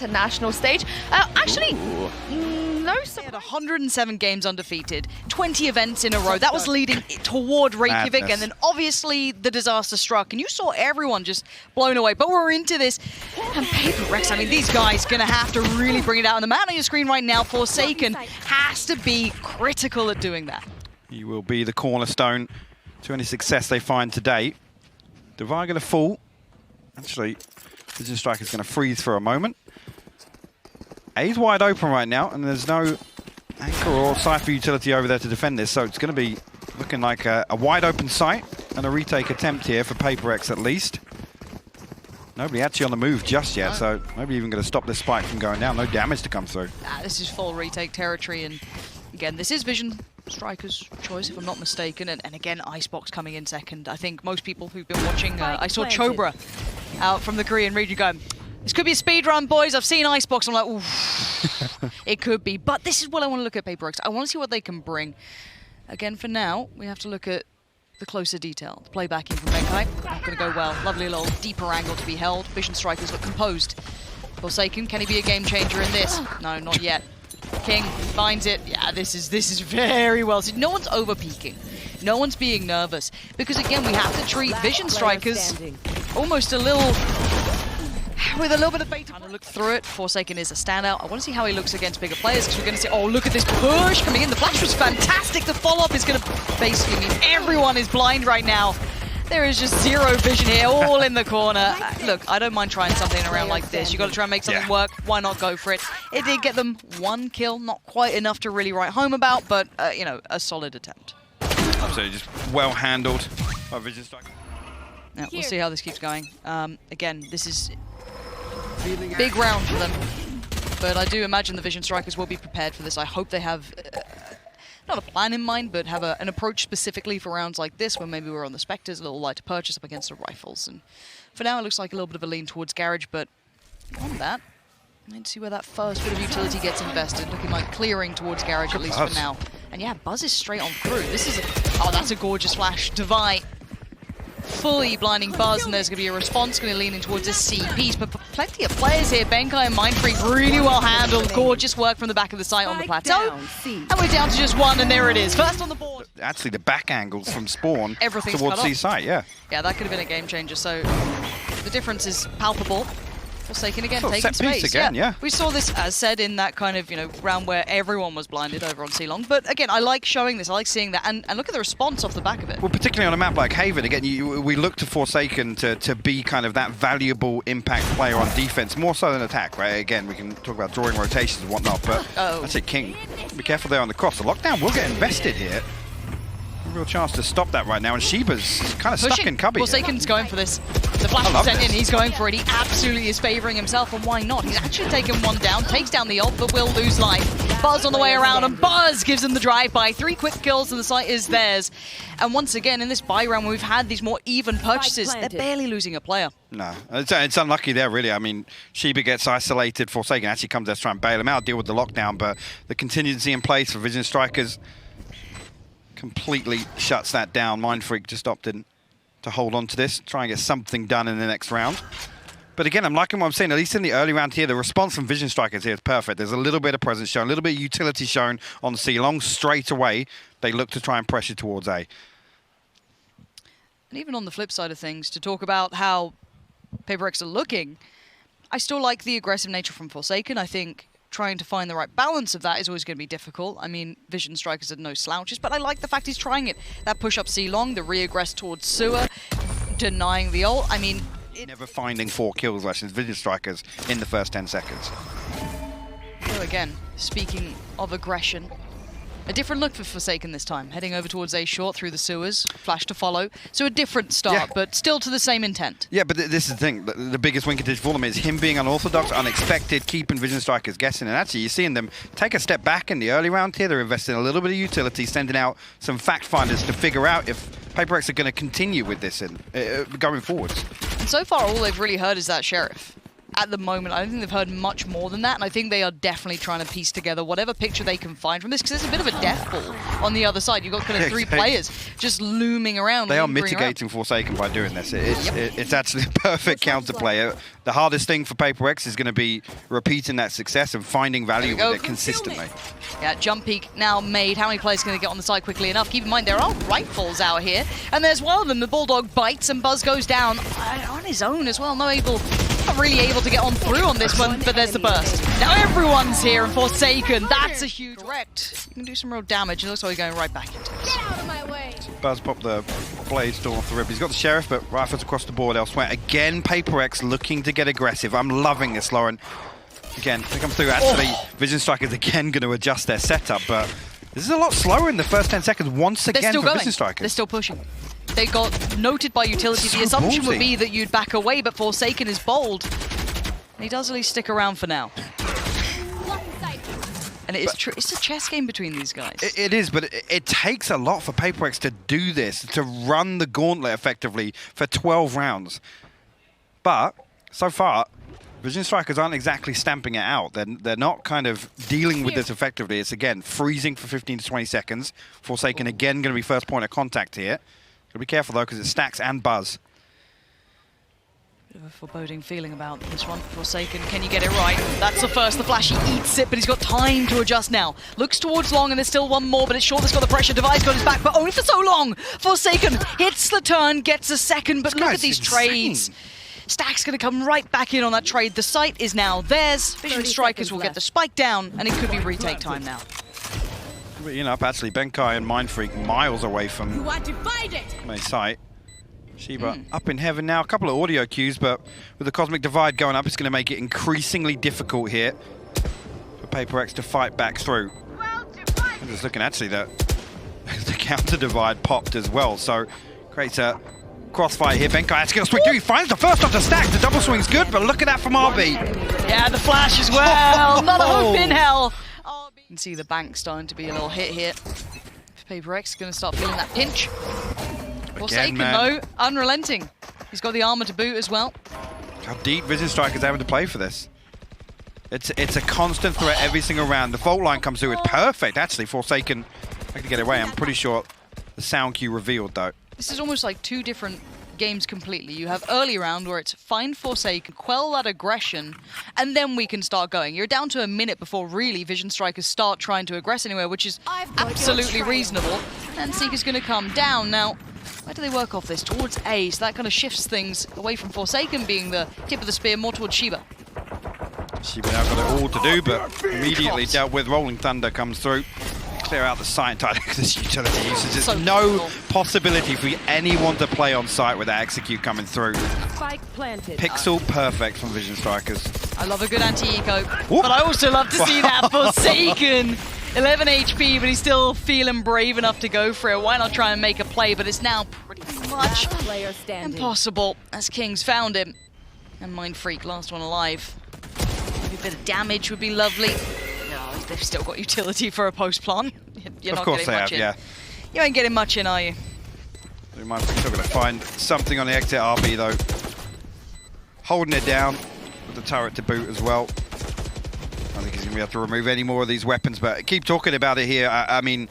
to national stage. Actually, no. They had 107 games undefeated, 20 events in a row. That was leading toward Reykjavik, and then obviously the disaster struck, and you saw everyone just blown away. But we're into this, and Paper Rex, I mean, these guys gonna have to really bring it out. And the man on your screen right now, Forsaken, has to be critical at doing that. He will be the cornerstone to any success they find today. Devar going to fall. Actually, Vision Striker's going to freeze for a moment. A's wide open right now, and there's no anchor or Cypher utility over there to defend this, so it's going to be looking like a wide open site and a retake attempt here for Paper X at least. Nobody actually on the move just yet, so maybe even going to stop this spike from going down. No damage to come through. This is full retake territory, and again, this is Vision Striker's choice, if I'm not mistaken. And again, Icebox coming in second. I think most people who've been watching, I saw Chobra out from the Korean region going, this could be a speed run, boys. I've seen Icebox. I'm like, ooh, it could be. But this is what I want to look at, Paper X. I want to see what they can bring. Again, for now, we have to look at the closer detail. The playbacking from Benkai, not going to go well. Lovely little deeper angle to be held. Vision Strikers look composed. Forsaken, can he be a game changer in this? No, not yet. King finds it. Yeah, this is very well. So no one's over peaking. No one's being nervous. Because again, we have to treat Vision Strikers almost with a little bit of bait. Trying to look through it. Forsaken is a standout. I want to see how he looks against bigger players, because we're going to see, oh, look at this push coming in. The flash was fantastic. The follow-up is going to basically mean everyone is blind right now. There is just zero vision here, all in the corner. Look, I don't mind trying something around like this. You got to try and make something work. Why not go for it? It did get them one kill, not quite enough to really write home about, but you know, a solid attempt. Absolutely, just well handled by Vision Striker. Yeah, we'll see how this keeps going. Again, this is a big round for them, but I do imagine the Vision Strikers will be prepared for this. I hope they have not a plan in mind, but have an approach specifically for rounds like this, when maybe we're on the Spectres, a little light to purchase up against the rifles. And for now, it looks like a little bit of a lean towards Garage, but on that, let's see where that first bit of utility gets invested. Looking like clearing towards Garage, at least for now. And yeah, Buzz is straight on through. This is oh, that's a gorgeous flash. Devi fully blinding Buzz, and there's going to be a response going to lean in towards this C piece, but plenty of players here. Benkai and Mindfreak really well handled. Gorgeous work from the back of the site on the plateau. And we're down to just one, and there it is. First on the board. Actually, the back angles from spawn towards C site, Yeah, that could have been a game changer, so the difference is palpable. Forsaken again, taking space. Again, yeah. We saw this, as said, in that kind of, you know, round where everyone was blinded over on Ceylon. But again, I like showing this. I like seeing that. And look at the response off the back of it. Well, particularly on a map like Haven, again, we look to Forsaken to be kind of that valuable impact player on defense, more so than attack, right? Again, we can talk about drawing rotations and whatnot, but that's it, King. Be careful there on the cross. The lockdown will get invested here. Real chance to stop that right now, and Sheba's kind of stuck in cubby. Forsaken's going for this. The flash is sent in, he's going for it. He absolutely is favouring himself, and why not? He's actually taken one down, takes down the ult, but will lose life. Buzz on the way around, and Buzz gives him the drive-by. 3 quick kills, and the site is theirs. And once again, in this buy round, when we've had these more even purchases, they're barely losing a player. No, it's unlucky there, really. I mean, Sheba gets isolated. Forsaken actually comes there to try and bail him out, deal with the lockdown, but the contingency in place for Vision Strikers completely shuts that down. Mindfreak just opted to hold on to this, try and get something done in the next round. But again, I'm liking what I'm saying. At least in the early round here, the response from Vision Strikers here is perfect. There's a little bit of presence shown, a little bit of utility shown on C. Long straight away, they look to try and pressure towards A. And even on the flip side of things, to talk about how Paper X are looking, I still like the aggressive nature from Forsaken. I think trying to find the right balance of that is always going to be difficult. I mean, Vision Strikers are no slouches, but I like the fact he's trying it. That push up C long, the re-aggress towards sewer, denying the ult. I mean, never finding 4 kills versus Vision Strikers in the first 10 seconds. So again, speaking of aggression, a different look for Forsaken this time, heading over towards A short through the sewers, flash to follow. So a different start, but still to the same intent. Yeah, but this is the thing. The biggest win condition for them is him being unorthodox, unexpected, keeping Vision Strikers guessing. And actually, you're seeing them take a step back in the early round here. They're investing a little bit of utility, sending out some fact finders to figure out if Paper X are going to continue with this going forwards. And so far, all they've really heard is that Sheriff. at the moment, I don't think they've heard much more than that, and I think they are definitely trying to piece together whatever picture they can find from this, because there's a bit of a death ball on the other side. You've got kind of three players just looming around. They are mitigating Forsaken by doing this. It's actually a perfect counterplay. The hardest thing for Paper Rex is going to be repeating that success and finding value with it consistently. Yeah, jump peek now made. How many players can they get on the side quickly enough? Keep in mind, there are rifles out here, and there's one of them. The Bulldog bites, and Buzz goes down on his own as well. Not really able to get on through on this one, but there's the burst. Now everyone's here, and Forsaken, that's a huge correct. You can do some real damage. It looks like we're going right back into it. Get out of my way. Buzz popped the blade storm off the rib. He's got the Sheriff, but rifles across the board elsewhere. Again, Paper X looking to get aggressive. I'm loving this, Lauren. Again, they come through. Actually, Vision Strikers again going to adjust their setup, but this is a lot slower in the first 10 seconds once again for Vision Strikers. They're still pushing. They got noted by utility. The assumption would be that you'd back away, but Forsaken is bold. And he does at least stick around for now. And it is true. It's a chess game between these guys. It is, but it takes a lot for Paper X to do this, to run the gauntlet effectively for 12 rounds. But so far, Vision Strikers aren't exactly stamping it out. They're not kind of dealing with this effectively. It's, again, freezing for 15 to 20 seconds. Forsaken, again, going to be first point of contact here. Got to be careful, though, because it's Stacks and Buzz. Bit of a foreboding feeling about this one. Forsaken, can you get it right? That's the first. The Flash, he eats it, but he's got time to adjust now. Looks towards long, and there's still one more, but it's short. That's got the pressure. Device got his back, but only for so long. Forsaken hits the turn, gets a second, but look at these trades. Stack's going to come right back in on that trade. The site is now theirs. Vision Strikers will get the spike down, and it could be retake time now. You know, actually, Benkai and Mindfreak miles away from You are divided. my site. Shiba up in heaven now. A couple of audio cues, but with the Cosmic Divide going up, it's going to make it increasingly difficult here for Paper X to fight back through. I'm just looking, actually, that the counter divide popped as well, so creates a crossfire here. Benkai actually going to swing through. He finds the first off the stack. The double swing's good, but look at that from RB. Yeah, the Flash as well. Another hook in hell. You can see the bank starting to be a little hit here. Paper X is going to start feeling that pinch. Forsaken, though, unrelenting. He's got the armor to boot as well. How deep Vision Strikers having to play for this. It's a constant threat every single round. The fault line comes through. It's perfect, actually. Forsaken, I can get away. I'm pretty sure the sound cue revealed, though. This is almost like two different games completely. You have early round where it's find Forsaken, quell that aggression, and then we can start going. You're down to a minute before really Vision Strikers start trying to aggress anywhere, which is absolutely reasonable. And Seeker's going to come down. Now, where do they work off this? Towards A, so that kind of shifts things away from Forsaken being the tip of the spear, more towards Shiba. Shiba now got it all to do, but immediately dealt with. Rolling Thunder comes through. Clear out the site entirely because this utility usage. There's no possibility for anyone to play on site with that execute coming through. Spike planted. Pixel perfect from Vision Strikers. I love a good anti-eco, but I also love to see that Forsaken. 11 HP, but he's still feeling brave enough to go for it. Why not try and make a play? But it's now pretty much impossible as King's found him. And Mindfreak, last one alive. Maybe a bit of damage would be lovely. No, they've still got utility for a post-plant. You're not getting much in. You ain't getting much in, are you? Mindfreak's still going to find something on the exit RB, though. Holding it down with the turret to boot as well. I think he's going to be able to remove any more of these weapons, but keep talking about it here. I mean,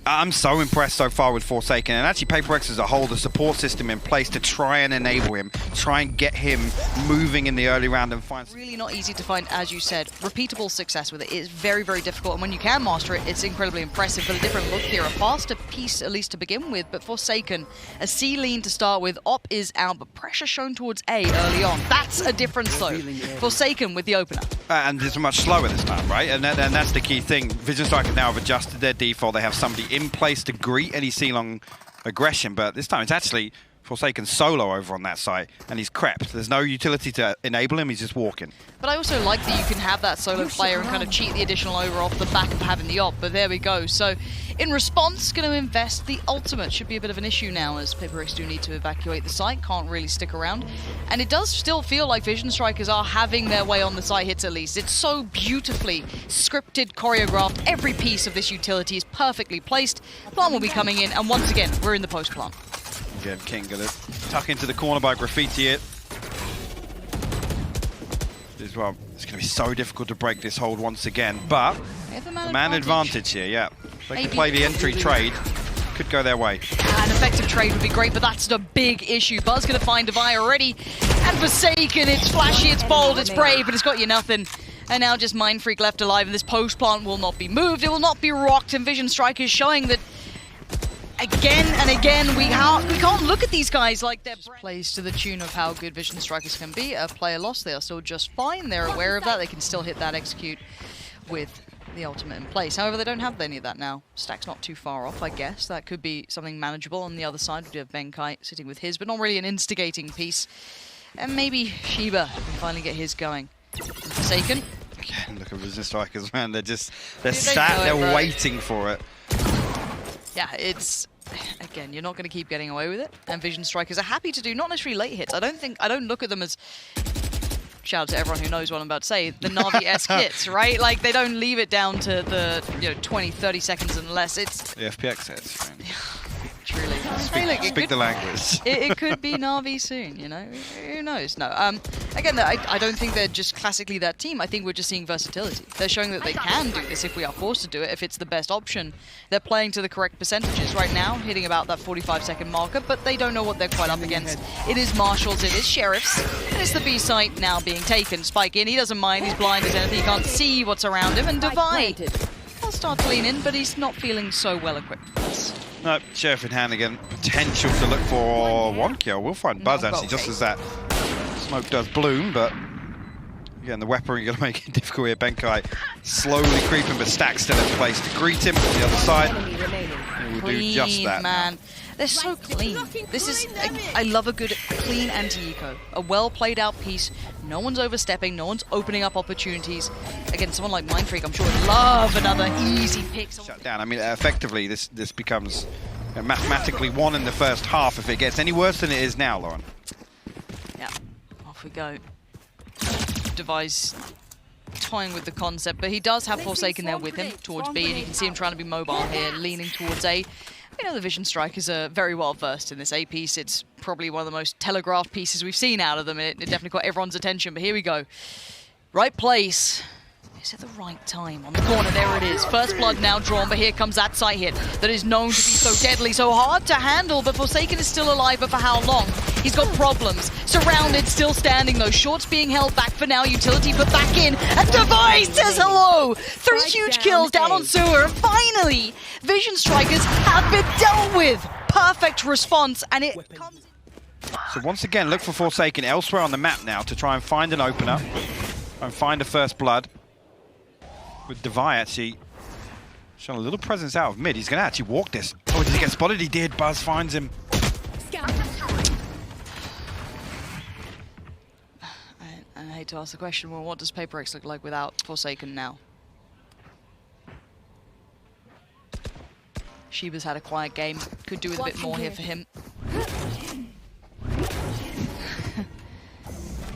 I'm so impressed so far with Forsaken, and actually Paper X as a whole, the support system in place to try and enable him, try and get him moving in the early round and find... Really not easy to find, as you said. Repeatable success with it is very, very difficult, and when you can master it, it's incredibly impressive, but a different look here. A faster piece, at least to begin with, but Forsaken, a C lean to start with, Op is out, but pressure shown towards A early on. That's a difference, though. Forsaken with the opener. And it's much slower this time, right? And that's the key thing. Vision Strikers now have adjusted their default. They have somebody in place to greet any C-long aggression, but this time it's actually Forsaken solo over on that site, and he's crept. There's no utility to enable him, he's just walking. But I also like that you can have that solo player and kind of cheat the additional over off the back of having the op, but there we go. So, in response, going to invest the ultimate. Should be a bit of an issue now, as Paper X do need to evacuate the site, can't really stick around. And it does still feel like Vision Strikers are having their way on the site hits at least. It's so beautifully scripted, choreographed. Every piece of this utility is perfectly placed. Plant will be coming in, and once again, we're in the post-plant. Again, King gonna tuck into the corner by Graffiti it. as well. It's going to be so difficult to break this hold once again, but They have the man advantage here, yeah. They can play the entry trade, could go their way. An effective trade would be great, but that's the big issue. Buzz going to find Devi already, and Forsaken, it's flashy, it's bold, it's brave, but it's got you nothing. And now just Mind Freak left alive, and this post plant will not be moved, it will not be rocked, and Vision Strike is showing that again and again, we can't look at these guys like they're plays to the tune of how good Vision Strikers can be. A player lost, they are still just fine. They're aware of that. They can still hit that execute with the ultimate in place. However, they don't have any of that now. Stack's not too far off, I guess. That could be something manageable. On the other side, we do have Benkai sitting with his, but not really an instigating piece. And maybe Shiba can finally get his going. Forsaken. Again, look at Vision Strikers, man. They're They sat know it, there right? waiting for it. Yeah, it's again, you're not going to keep getting away with it. And Vision Strikers are happy to do not necessarily late hits. I don't look at them as, shout out to everyone who knows what I'm about to say, the Na'Vi-esque hits, right? Like they don't leave it down to the 20, 30 seconds and less. It's The FPX hits. Man. truly. Hey, look, Speak the language. it could be Na'Vi soon, you know? Who knows? No. Again, I don't think they're just classically that team. I think we're just seeing versatility. They're showing that they can do this if we are forced to do it, if it's the best option. They're playing to the correct percentages right now, hitting about that 45-second marker, but they don't know what they're quite up against. It is Marshals, it is Sheriffs, and it's the B site now being taken. Spike in, he doesn't mind, he's blind as anything, he can't see what's around him, and Devi will start to lean in, but he's not feeling so well equipped for this. No, Sheriff in hand again. Potential to look for one kill. We'll find Buzz actually, just as that smoke does bloom, but again, the weaponry going to make it difficult here. Benkai slowly creeping, but Stack still in place to greet him on the other side. He will do just that. Man. They're so clean. This is, I love a good clean anti-eco. A well played out piece. No one's overstepping, no one's opening up opportunities. Again, someone like Mind Freak, I'm sure would love another easy pick. Shut down. I mean, effectively, this becomes mathematically one in the first half if it gets any worse than it is now, Lauren. Yeah, off we go. Device toying with the concept, but he does have Forsaken there with him towards B, and you can see him trying to be mobile here, leaning towards A. You know, the Vision Strikers are very well versed in this A piece. It's probably one of the most telegraphed pieces we've seen out of them. It definitely caught everyone's attention, but here we go. Right place. Is it the right time? On the corner, there it is. First blood now drawn, but here comes that sight hit that is known to be so deadly, so hard to handle, but Forsaken is still alive, but for how long? He's got problems. Surrounded, still standing though. Shorts being held back for now. Utility put back in, and Devi says hello! 3 huge kills down on Sewer, and finally, Vision Strikers have been dealt with! Perfect response, and it comes... So once again, look for Forsaken elsewhere on the map now to try and find an opener, try and find a first blood. With Devi actually showing a little presence out of mid. He's going to actually walk this. Oh, did he get spotted? He did. Buzz finds him. I hate to ask the question, well, what does Paper X look like without Forsaken now? Shiba's had a quiet game. Could do with a bit more here for him.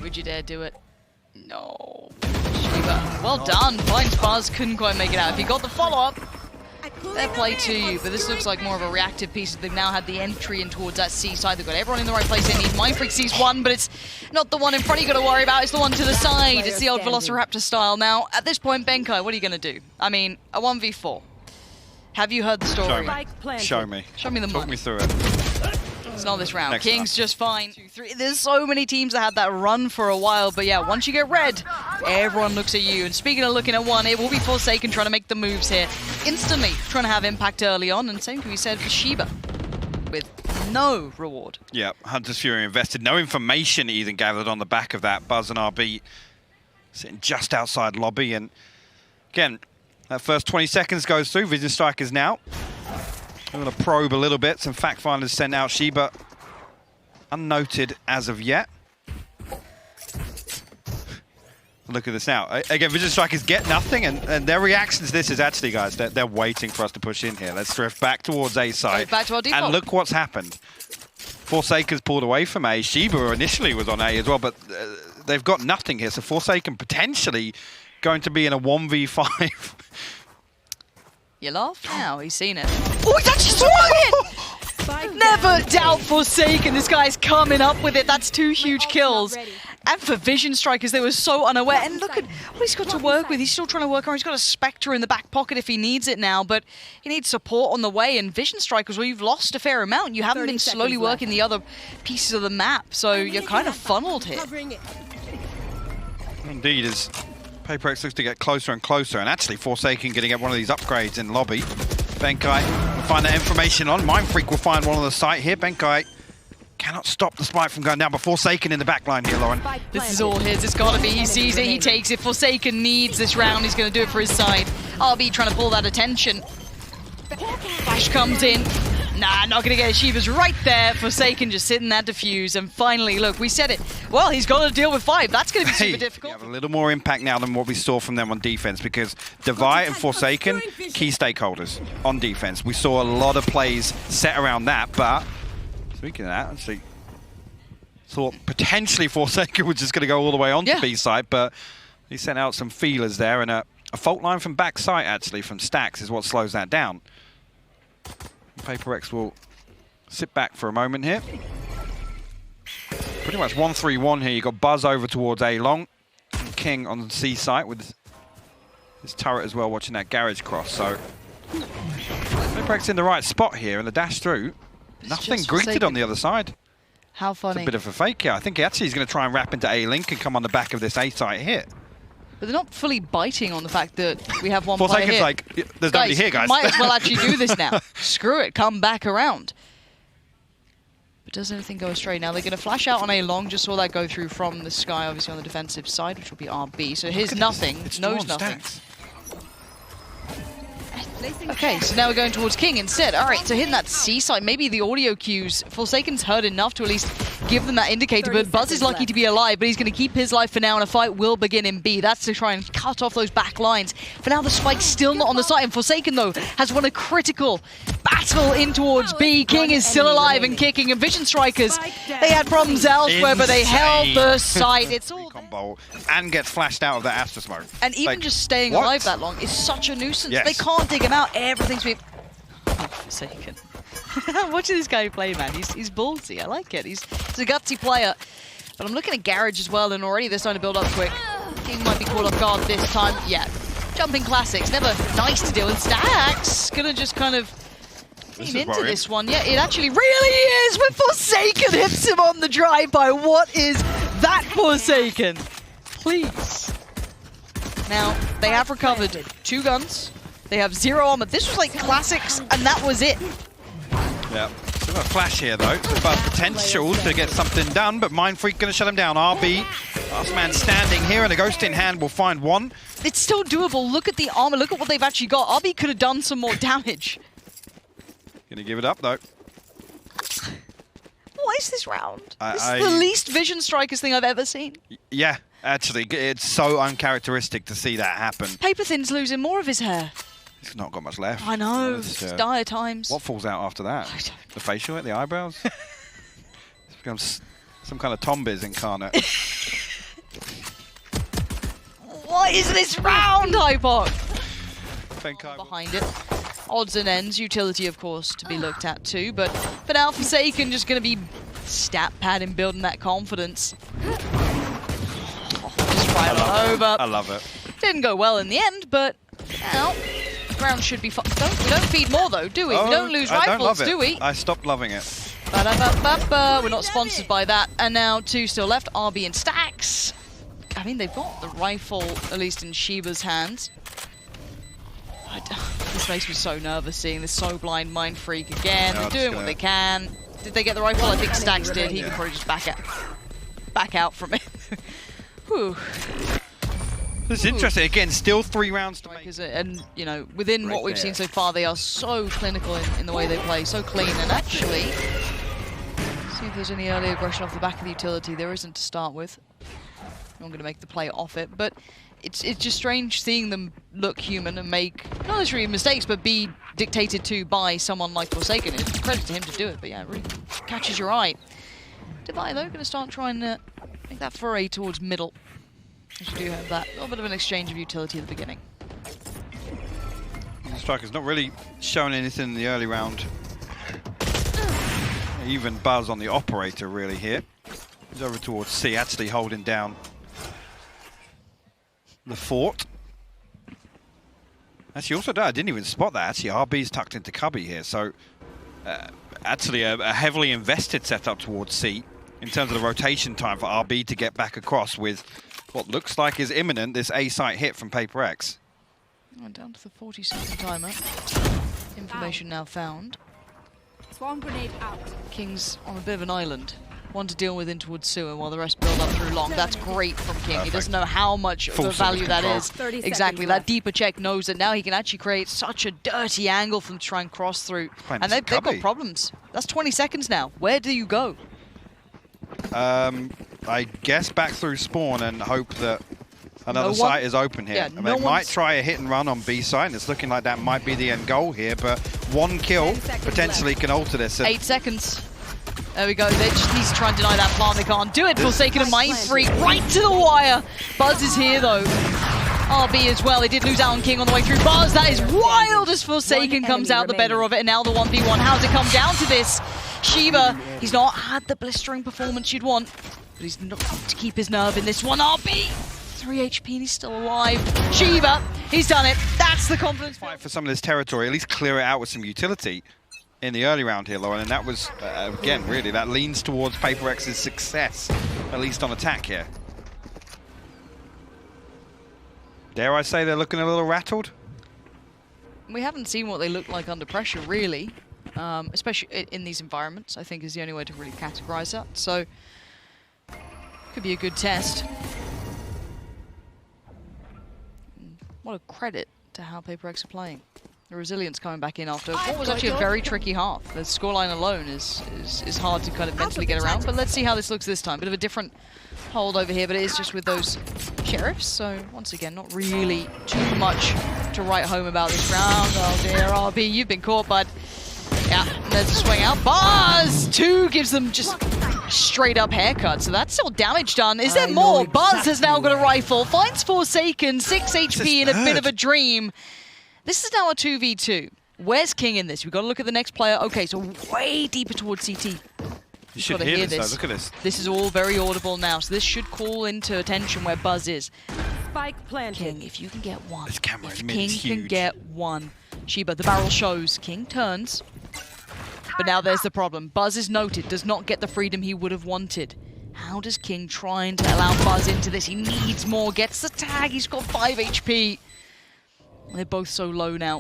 Would you dare do it? No. Shiba, well done. Finds Buzz, couldn't quite make it out. If he got the follow-up, fair play to you. But this looks like more of a reactive piece. They've now had the entry in towards that C side. They've got everyone in the right place. They need Mind Freak sees one, but it's not the one in front you got to worry about. It's the one to the side. It's the old Velociraptor style. Now, at this point, Benkai, what are you going to do? I mean, a 1v4. Have you heard the story? Show me. Show me the money. Talk me through it. It's not this round. Next King's round. just fine. 2, 3. There's so many teams that had that run for a while, but yeah, once you get red, everyone looks at you. And speaking of looking at one, it will be Forsaken trying to make the moves here. Instantly trying to have impact early on, and same can be said for Shiba, with no reward. Yeah, Hunter's Fury invested. No information even gathered on the back of that. Buzz and RB sitting just outside lobby, and again, that first 20 seconds goes through. Vision Strikers now. I'm going to probe a little bit. Some fact finders sent out. Shiba unnoted as of yet. Look at this now. Again, Vision Strikers get nothing, and their reaction to this is actually, guys, they're waiting for us to push in here. Let's drift back towards A side. Back to our default. And look what's happened. Forsaken's pulled away from A. Shiba initially was on A as well, but they've got nothing here. So Forsaken potentially going to be in a 1v5. You laugh now, he's seen it. Oh, he's actually swung it! Never doubt Forsaken. This guy's coming up with it. That's 2 huge kills. And for Vision Strikers, they were so unaware. And look at what he's got to work with. He's still trying to work around. He's got a Spectre in the back pocket if he needs it now, but he needs support on the way. And Vision Strikers, well, you've lost a fair amount. You haven't been slowly working the other pieces of the map, so you're kind of funneled here. Indeed, as PaperX looks to get closer and closer, and actually Forsaken getting at one of these upgrades in lobby. Benkai will find that information on. Mindfreak will find one on the site here. Benkai cannot stop the spike from going down, but Forsaken in the back line here, Lauren. This is all his. It's got to be. He sees it. He takes it. Forsaken needs this round. He's going to do it for his side. RB trying to pull that attention. Flash comes in. Nah, not going to get it. Shiva's right there. Forsaken just sitting that defuse. And finally, look, we said it. Well, he's got to deal with 5. That's going to be super difficult. Have a little more impact now than what we saw from them on defense, because Devi and Forsaken, key stakeholders on defense. We saw a lot of plays set around that, but speaking of that, actually thought potentially Forsaken was just going to go all the way on to B side, but he sent out some feelers there, and a fault line from back side, actually, from Stacks is what slows that down. PaperX will sit back for a moment here. Pretty much 1-3-1 here. You got Buzz over towards A long, and King on the C site with his turret as well, watching that garage cross. So PaperX in the right spot here, and the dash through. Nothing greeted on the other side. How funny. It's a bit of a fake here. I think actually he's going to try and wrap into A-Link and come on the back of this A-site hit. But they're not fully biting on the fact that we have one player here. Like, there's nobody here, guys. Might as well actually do this now. Screw it, come back around. But does anything go astray? Now they're going to flash out on A long. Just saw that go through from the sky, obviously on the defensive side, which will be RB. So here's nothing, knows nothing. Stacks. Okay, so now we're going towards King instead. All right, so hitting that C side, maybe the audio cues. Forsaken's heard enough to at least give them that indicator, but Buzz is lucky to be alive, but he's going to keep his life for now, and a fight will begin in B. That's to try and cut off those back lines. For now, the spike's still not on the site, and Forsaken, though, has won a critical battle in towards B. King is still alive and kicking, and Vision Strikers, they had problems elsewhere, but they held the site. It's all combo and gets flashed out of the Astra smoke. And even just staying alive that long is such a nuisance. They can't dig him out. Everything's been Forsaken. Watching this guy play, man. He's ballsy. I like it. He's a gutsy player. But I'm looking at Garage as well, and already they're starting to build up quick. King might be caught off guard this time. Yeah. Jumping classics. Never nice to deal with. Stacks gonna just kind of lean into this one. Yeah, it actually really is when Forsaken hits him on the drive-by. What is that, Forsaken? Please. Now, they have recovered 2 guns. They have 0 armor. This was like classics, and that was it. Yeah. Still a flash here, though. But potential to get something done, but Mindfreak going to shut him down. RB, last man standing here, and a ghost in hand will find one. It's still doable. Look at the armor. Look at what they've actually got. RB could have done some more damage. Going to give it up, though. What is this round? This is the least Vision Strikers thing I've ever seen. Yeah, actually, it's so uncharacteristic to see that happen. Paper-Thin's losing more of his hair. He's not got much left. I know, it's dire times. What falls out after that? The facial, the eyebrows? It becomes some kind of Tombiz incarnate. What is this round, Hypoc? Behind it. Odds and ends, utility, of course, to be looked at too. But for now, Forsaken just going to be stat padding, building that confidence. Just right on over. I love it. Didn't go well in the end, but now the ground should be fine. We don't feed more though, do we? We don't lose rifles, do we? I stopped loving it. We're not sponsored by that. And now 2 still left, RB and Stacks. I mean, they've got the rifle, at least in Shiba's hands. This makes me so nervous seeing this so blind Mindfreak again. They're doing what they can. Did they get the rifle? I think Stacks did. He can probably just back out from it. Whew. This is interesting. Again, still 3 rounds to make. And, you know, within what we've seen so far, they are so clinical in the way they play, so clean. And actually, see if there's any early aggression off the back of the utility. There isn't to start with. I'm going to make the play off it, but it's just strange seeing them look human and make not necessarily mistakes, but be dictated to by someone like Forsaken. It's a credit to him to do it, but yeah, it really catches your eye. Devi, though, going to start trying to make that foray towards middle. As you do have that little bit of an exchange of utility at the beginning. The Striker's not really shown anything in the early round. Even Buzz on the operator really here. He's over towards C, actually holding down the fort. Actually, also, I didn't even spot that. Actually, RB's tucked into cubby here, so actually a heavily invested setup towards C in terms of the rotation time for RB to get back across with what looks like is imminent, this A-site hit from Paper X. Down to the 40-second timer. Information now found. Swarm grenade out. King's on a bit of an island. One to deal with in towards sewer while the rest build up through long. That's great from King. He doesn't know how much of a value that is. Exactly. That deeper check knows that now he can actually create such a dirty angle for them to try and cross through. And they've got problems. That's 20 seconds now. Where do you go? I guess back through spawn and hope that another site is open here. Yeah, they might try a hit and run on B side, and it's looking like that might be the end goal here, but one kill potentially can alter this. 8 seconds. There we go. He's trying to deny that plant. They can't do it. Forsaken and Mind Freak right to the wire. Buzz is here though. RB as well. They did lose out on King on the way through. Buzz, that is wild as Forsaken comes out the better of it. And now the 1v1. How's it come down to this? Shiva, he's not had the blistering performance you'd want, but he's not to keep his nerve in this one. RB, 3 HP and he's still alive. Shiva, he's done it. That's the confidence. Fight for some of this territory, at least clear it out with some utility in the early round here, Lauren, and that was, again, really, that leans towards Paper X's success, at least on attack here. Dare I say they're looking a little rattled? We haven't seen what they look like under pressure, really. Especially in these environments, I think is the only way to really categorize that. So, could be a good test. What a credit to how Paper X are playing. The resilience coming back in after what was actually a very tricky half. The scoreline alone is hard to kind of mentally get around, but let's see how this looks this time. Bit of a different hold over here, but it is just with those sheriffs, so once again, not really too much to write home about this round. Oh dear, RB, you've been caught, bud. Yeah, there's a swing out. Buzz! 2 gives them just straight up haircut, so that's still damage done. Is there more? Buzz has now got a rifle, finds Forsaken, 6 HP in a bit of a dream. This is now a 2v2. Where's King in this? We've got to look at the next player. Okay, so way deeper towards CT. You should hear this, though. Look at this. This is all very audible now, so this should call into attention where Buzz is. Spike planted. King, if you can get one. This camera if in King is can huge. get one. Shiba, the barrel shows. King turns. But now there's the problem. Buzz is noted, does not get the freedom he would have wanted. How does King trying to allow Buzz into this? He needs more, gets the tag, he's got 5 HP. They're both so low now.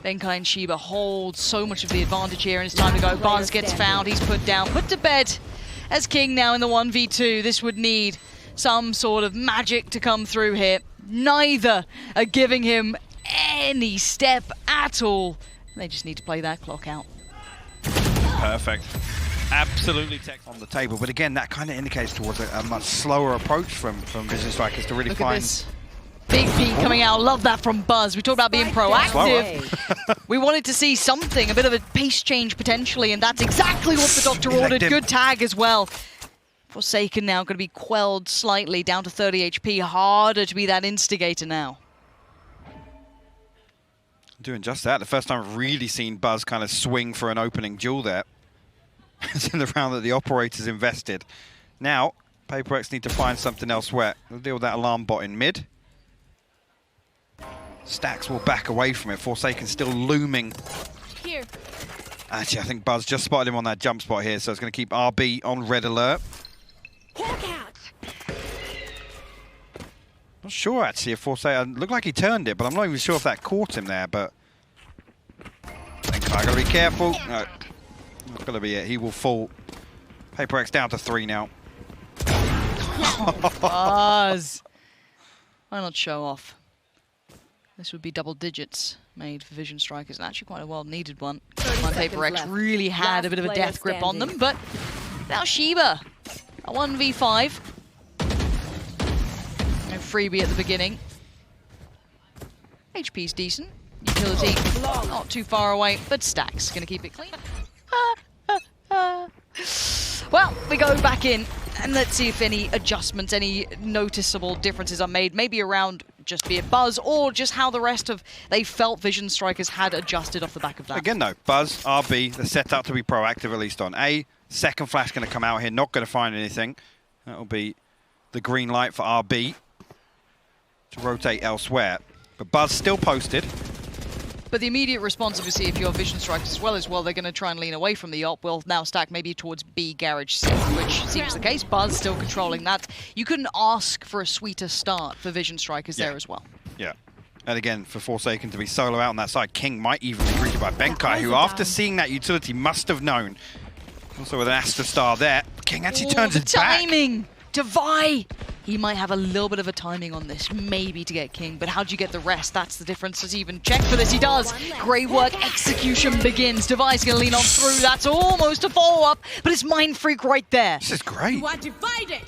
Benkai and Shiba hold so much of the advantage here, and it's time to go. Buzz gets found, he's put down, put to bed as King now in the 1v2. This would need some sort of magic to come through here. Neither are giving him any step at all. They just need to play that clock out. Perfect. Absolutely text on the table, but again, that kind of indicates towards a much slower approach from Vision Strikers to really Look find... at this. Big P coming out. Love that from Buzz. We talked about being proactive. We wanted to see something, a bit of a pace change potentially, and that's exactly what the doctor ordered. Good tag as well. Forsaken now going to be quelled slightly, down to 30 HP. Harder to be that instigator now. Doing just that. The first time I've really seen Buzz kind of swing for an opening duel there. It's in the round that the operator's invested. Now, Paper X need to find something elsewhere. They'll deal with that alarm bot in mid. Stacks will back away from it. Forsaken still looming. Here. Actually, I think Buzz just spotted him on that jump spot here, so it's going to keep RB on red alert. Not sure, actually, if Forsaken... Looked like he turned it, but I'm not even sure if that caught him there, but... I think I got to be careful. No, not going to be it. He will fall. Paper X down to 3 now. Buzz! Why not show off? This would be double digits made for Vision Strikers, and actually quite a well-needed one. Paper X really had a bit of a death grip on them, but now Shiba, a 1v5. No freebie at the beginning. HP's decent. Utility not too far away, but Stacks gonna keep it clean. Well, we go back in, and let's see if any adjustments, any noticeable differences are made, maybe around just be it Buzz or just how the rest of they felt Vision Strikers had adjusted off the back of that. Again, though, Buzz, RB, they're set up to be proactive, at least on A. Second flash going to come out here, not going to find anything. That'll be the green light for RB to rotate elsewhere. But Buzz still posted. But the immediate response, obviously, if you're Vision Strikers as well, they're going to try and lean away from the op. Will now stack maybe towards B Garage C, which seems the case. Buzz still controlling that. You couldn't ask for a sweeter start for Vision Strikers there as well. Yeah. And again, for Forsaken to be solo out on that side, King might even be greeted by Benkai, who after seeing that utility must have known. Also with an Astra Star there, King actually turns his back. Timing! Devi! He might have a little bit of a timing on this, maybe to get King, but how do you get the rest? That's the difference. Does he even check for this? He does! Great work, execution begins. Devi's gonna lean on through, that's almost a follow-up, but it's Mind Freak right there. This is great. You are divided.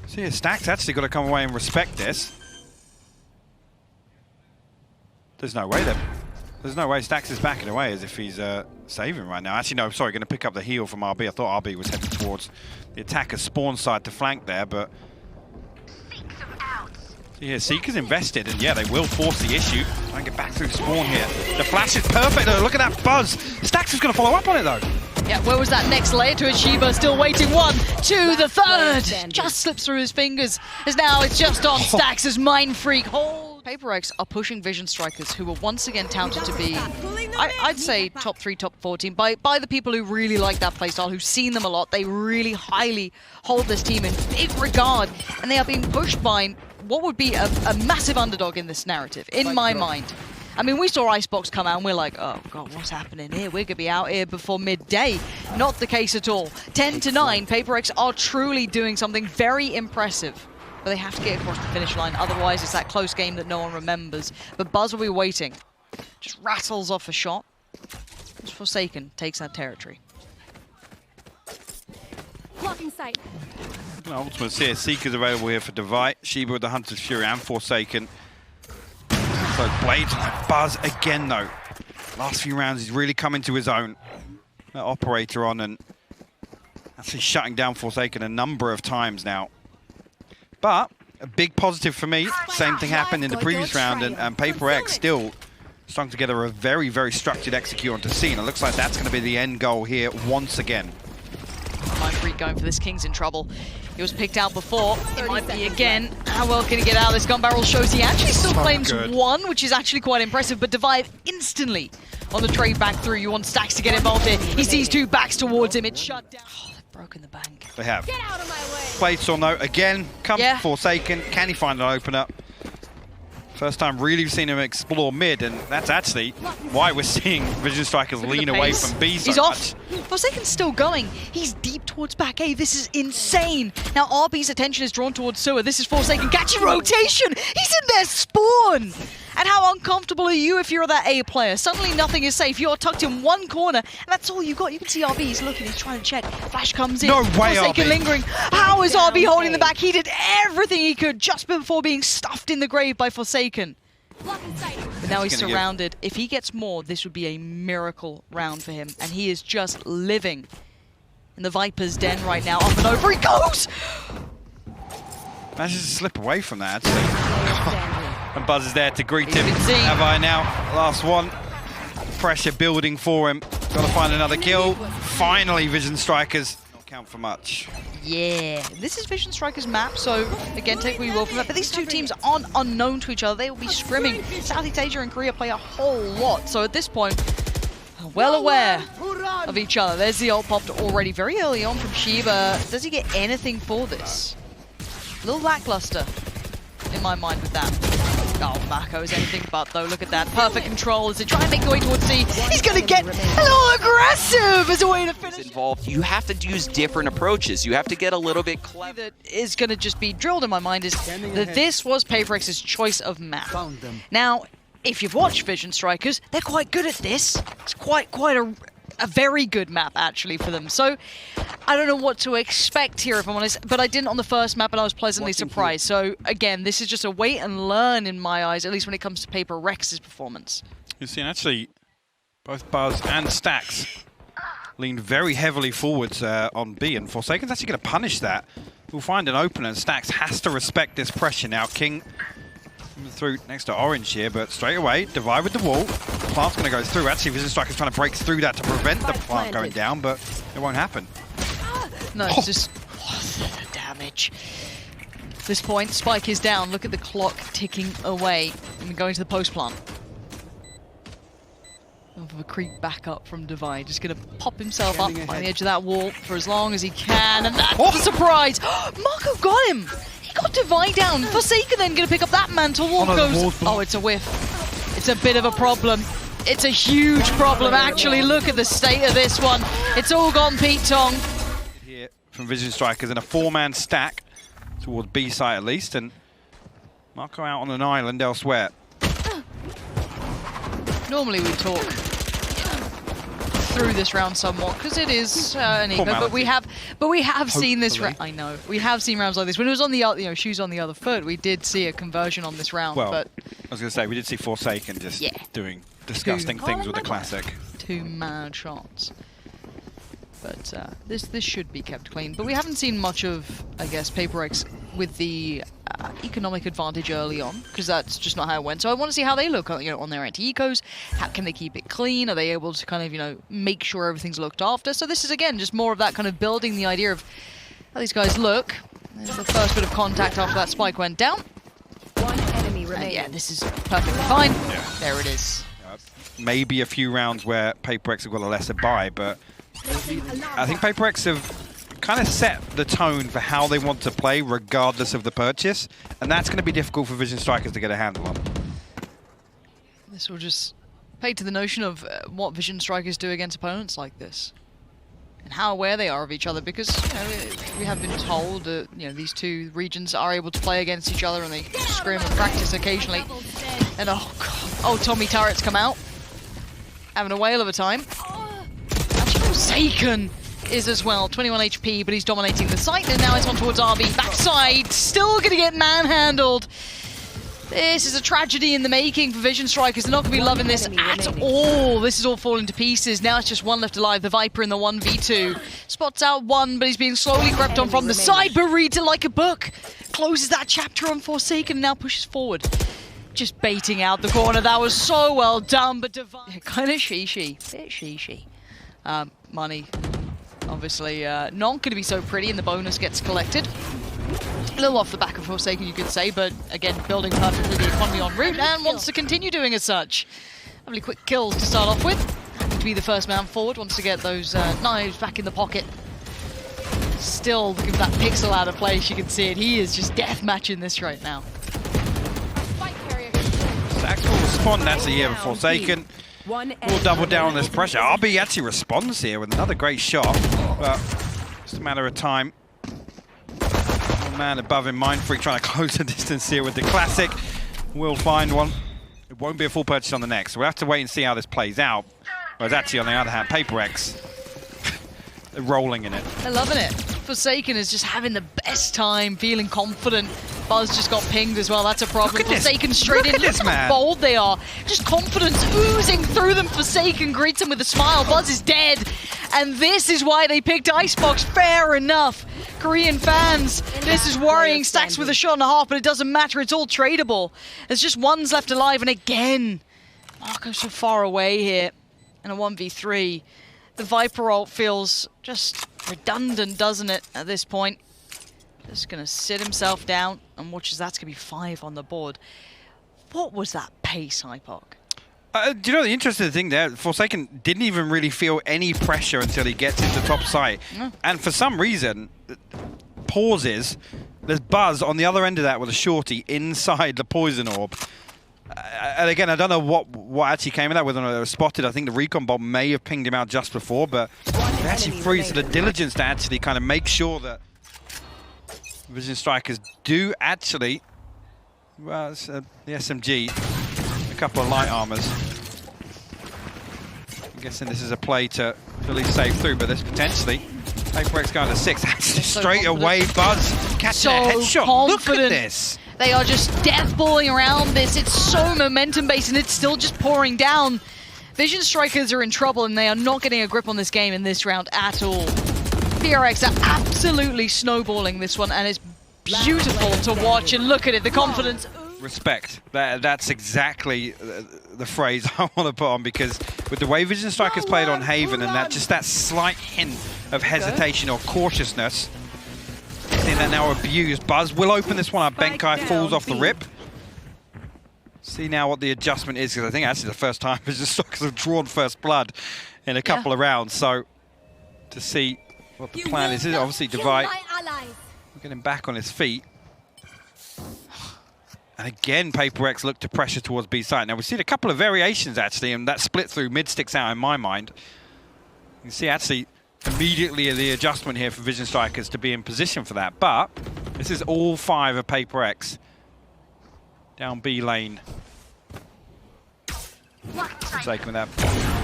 See, Stack's actually got to come away and respect this. There's no way there's no way Stax is backing away as if he's saving right now. Actually, no, sorry, going to pick up the heal from RB. I thought RB was heading towards the attacker's spawn side to flank there, but... See here, Seeker's invested, and yeah, they will force the issue. Try and get back through spawn here. The flash is perfect, though. Look at that buzz. Stax is going to follow up on it, though. Yeah, where was that next layer to Shiba? Still waiting. 1, 2, the third! Just slips through his fingers. As now it's just on Stax as Mind Freak. Paper X are pushing Vision Strikers, who were once again touted to be, I'd say, top 3, top 4 team by the people who really like that playstyle, who've seen them a lot. They really highly hold this team in big regard, and they are being pushed by what would be a massive underdog in this narrative, in my mind. I mean, we saw Icebox come out and we're like, oh god, what's happening here? We're gonna be out here before midday. Not the case at all. 10-9, Paper X are truly doing something very impressive. But they have to get across the finish line, otherwise it's that close game that no one remembers. But Buzz will be waiting. Just rattles off a shot. Just Forsaken takes that territory. Blocking sight. Ultimate here, Seeker's available here for Devi. Shiba with the Hunter's Fury and Forsaken. So Blades like Buzz again though. Last few rounds he's really coming to his own. That operator on and actually shutting down Forsaken a number of times now. But a big positive for me, same thing happened in the previous round, and Paper X still strung together a very, very structured execute onto scene. It looks like that's going to be the end goal here once again. Mind Freak going for this. King's in trouble. He was picked out before. It might be again. How well can he get out of this? Gun barrel shows he actually still claims one, which is actually quite impressive, but Divide instantly on the trade back through. You want Stax to get involved here. He sees 2 backs towards him. It's shut down. Broken the bank. They have. Get out of my way. Blades on though, again, comes Forsaken. Can he find an opener? First time really seen him explore mid, and that's actually why we're seeing Vision Strikers lean away from B so much. Forsaken's still going. He's deep towards back A. This is insane. Now RB's attention is drawn towards Sewer. This is Forsaken. Catchy rotation. He's in their spawn. And how uncomfortable are you if you're that A player? Suddenly nothing is safe. You're tucked in one corner, and that's all you got. You can see RB. He's looking. He's trying to check. Flash comes in. No way, Forsaken RB. lingering. How is RB holding the back? He did everything he could just before being stuffed in the grave by Forsaken. But now he's surrounded. If he gets more, this would be a miracle round for him. And he is just living in the Viper's den right now. Up and over he goes! Manages to slip away from that, actually. And Buzz is there to greet him. Have I now? Last one. Pressure building for him. Got to find another kill. Finally, Vision Strikers. Not count for much. Yeah, this is Vision Strikers map, so again, take what you will from that. But these two teams aren't unknown to each other. They will be scrimming. Southeast Asia and Korea play a whole lot. So at this point, well aware of each other. There's the ult popped already very early on from Shiba. Does he get anything for this? A little lackluster in my mind with that. Oh, Mako is anything but, though. Look at that. Perfect control as they try and make their way towards C. He's going to get a little aggressive as a way to finish. Involved. You have to use different approaches. You have to get a little bit clever. That is going to just be drilled in my mind is that this was PaperX's choice of map. Now, if you've watched Vision Strikers, they're quite good at this. It's quite a very good map, actually, for them. So, I don't know what to expect here, if I'm honest, but I didn't on the first map, and I was pleasantly surprised. So, again, this is just a wait and learn in my eyes, at least when it comes to Paper Rex's performance. You've seen, actually, both Buzz and Stax leaned very heavily forwards on B, and Forsaken's actually going to punish that. We'll find an opener, and Stax has to respect this pressure now. King Coming through next to Orange here, but straight away, divide with the wall. Plant's going to go through. Actually, Vision Striker's trying to break through that to prevent the plant going down, but it won't happen. No, it's just the damage. At this point, Spike is down. Look at the clock ticking away. And going to the post plant. Of a creep back up from Divide. Just going to pop himself up by the edge of that wall for as long as he can. And that's the surprise. Marco got him. He got Divide down. Forsaken then going to pick up that mantle. Wall goes. Oh, it's a whiff. It's a bit of a problem. It's a huge problem, actually. Look at the state of this one. It's all gone Pete Tong. Here from Vision Strikers in a 4-man stack towards B site at least, and Marco out on an island elsewhere. Normally we talk through this round somewhat because it is an eco, but we have seen this. I know we have seen rounds like this. When it was on the shoes on the other foot, we did see a conversion on this round. Well, but I was going to say we did see Forsaken just doing disgusting things with the classic. 2 mad shots. But this should be kept clean. But we haven't seen much of, I guess, Paper X with the economic advantage early on, because that's just not how it went. So I want to see how they look, on their anti-ecos. How can they keep it clean? Are they able to kind of, make sure everything's looked after? So this is, again, just more of that kind of building the idea of how these guys look. There's the first bit of contact after that spike went down. One enemy remaining. Yeah, this is perfectly fine. Yeah. There it is. Maybe a few rounds where Paper X have got a lesser buy, but I think Paper X have kind of set the tone for how they want to play regardless of the purchase, and that's going to be difficult for Vision Strikers to get a handle on. This will just play to the notion of what Vision Strikers do against opponents like this, and how aware they are of each other, because we have been told that these two regions are able to play against each other and they scrim and practice occasionally. And Tommy turrets come out, having a whale of a time. Actually, Forsaken is as well, 21 HP, but he's dominating the site, and now it's on towards RB. Backside, still gonna get manhandled. This is a tragedy in the making for Vision Strikers. They're not gonna be loving this at all. This is all falling to pieces. Now it's just one left alive, the Viper in the 1v2. Spots out one, but he's being slowly crept on from the side, but reads it like a book. Closes that chapter on Forsaken, and now pushes forward. Just baiting out the corner. That was so well done, but Divide... Kind of sheeshy. Bit sheeshy. Money. Obviously, not going to be so pretty, and the bonus gets collected. A little off the back of Forsaken, you could say, but again, building perfectly the economy en route, and wants to continue doing as such. Lovely quick kills to start off with. Happy to be the first man forward, wants to get those knives back in the pocket. Still looking for that pixel out of place, you can see it. He is just death matching this right now. Sax will respond, that's a year of Forsaken. We'll double down on this pressure. RB actually responds here with another great shot, but it's a matter of time. One man above him, Mind Freak, trying to close the distance here with the classic. We'll find one. It won't be a full purchase on the next, so we'll have to wait and see how this plays out. Whereas actually, on the other hand, Paper X, they're rolling in it. They're loving it. Forsaken is just having the best time, feeling confident. Buzz just got pinged as well, that's a problem. Forsaken straight in, look how bold they are. Just confidence oozing through them. Forsaken greets him with a smile. Buzz is dead. And this is why they picked Icebox, fair enough. Korean fans, this is worrying. Stacks with a shot and a half, but it doesn't matter, it's all tradable. There's just ones left alive, and again, Marco's so far away here in a 1v3. The Viper ult feels just redundant, doesn't it, at this point? Just going to sit himself down and watch as that's going to be 5 on the board. What was that pace, Hypok? Do you know the interesting thing there? Forsaken didn't even really feel any pressure until he gets into top site. And for some reason, pauses. There's Buzz on the other end of that with a shorty inside the poison orb. And again, I don't know what actually came of that, whether or not it was spotted. I think the recon bomb may have pinged him out just before, but they actually freeze. So the diligence to actually kind of make sure that Vision Strikers do actually, well, it's the SMG, a couple of light armors. I'm guessing this is a play to at least save through, but there's potentially Paper X going to 6. Actually, straight away, Buzz catching a headshot. Confident. Look at this. They are just deathballing around this. It's so momentum-based, and it's still just pouring down. Vision Strikers are in trouble, and they are not getting a grip on this game in this round at all. PRX are absolutely snowballing this one, and it's beautiful to watch. And look at it, the confidence Respect. That's exactly the phrase I want to put on, because with the way Vision Strikers played on Haven and that slight hint of hesitation or cautiousness, seeing that now abused. Buzz will open this one up. Benkai falls off the rip. See now what the adjustment is, because I think actually the first time Vision Strikers have drawn first blood in a couple of rounds. So to see what the plan is obviously Divide. We'll get him back on his feet. And again, Paper X look to pressure towards B side. Now we've seen a couple of variations actually, and that split through mid sticks out in my mind. You can see actually immediately the adjustment here for Vision Strikers to be in position for that. But this is all 5 of Paper X down B lane. Taking with that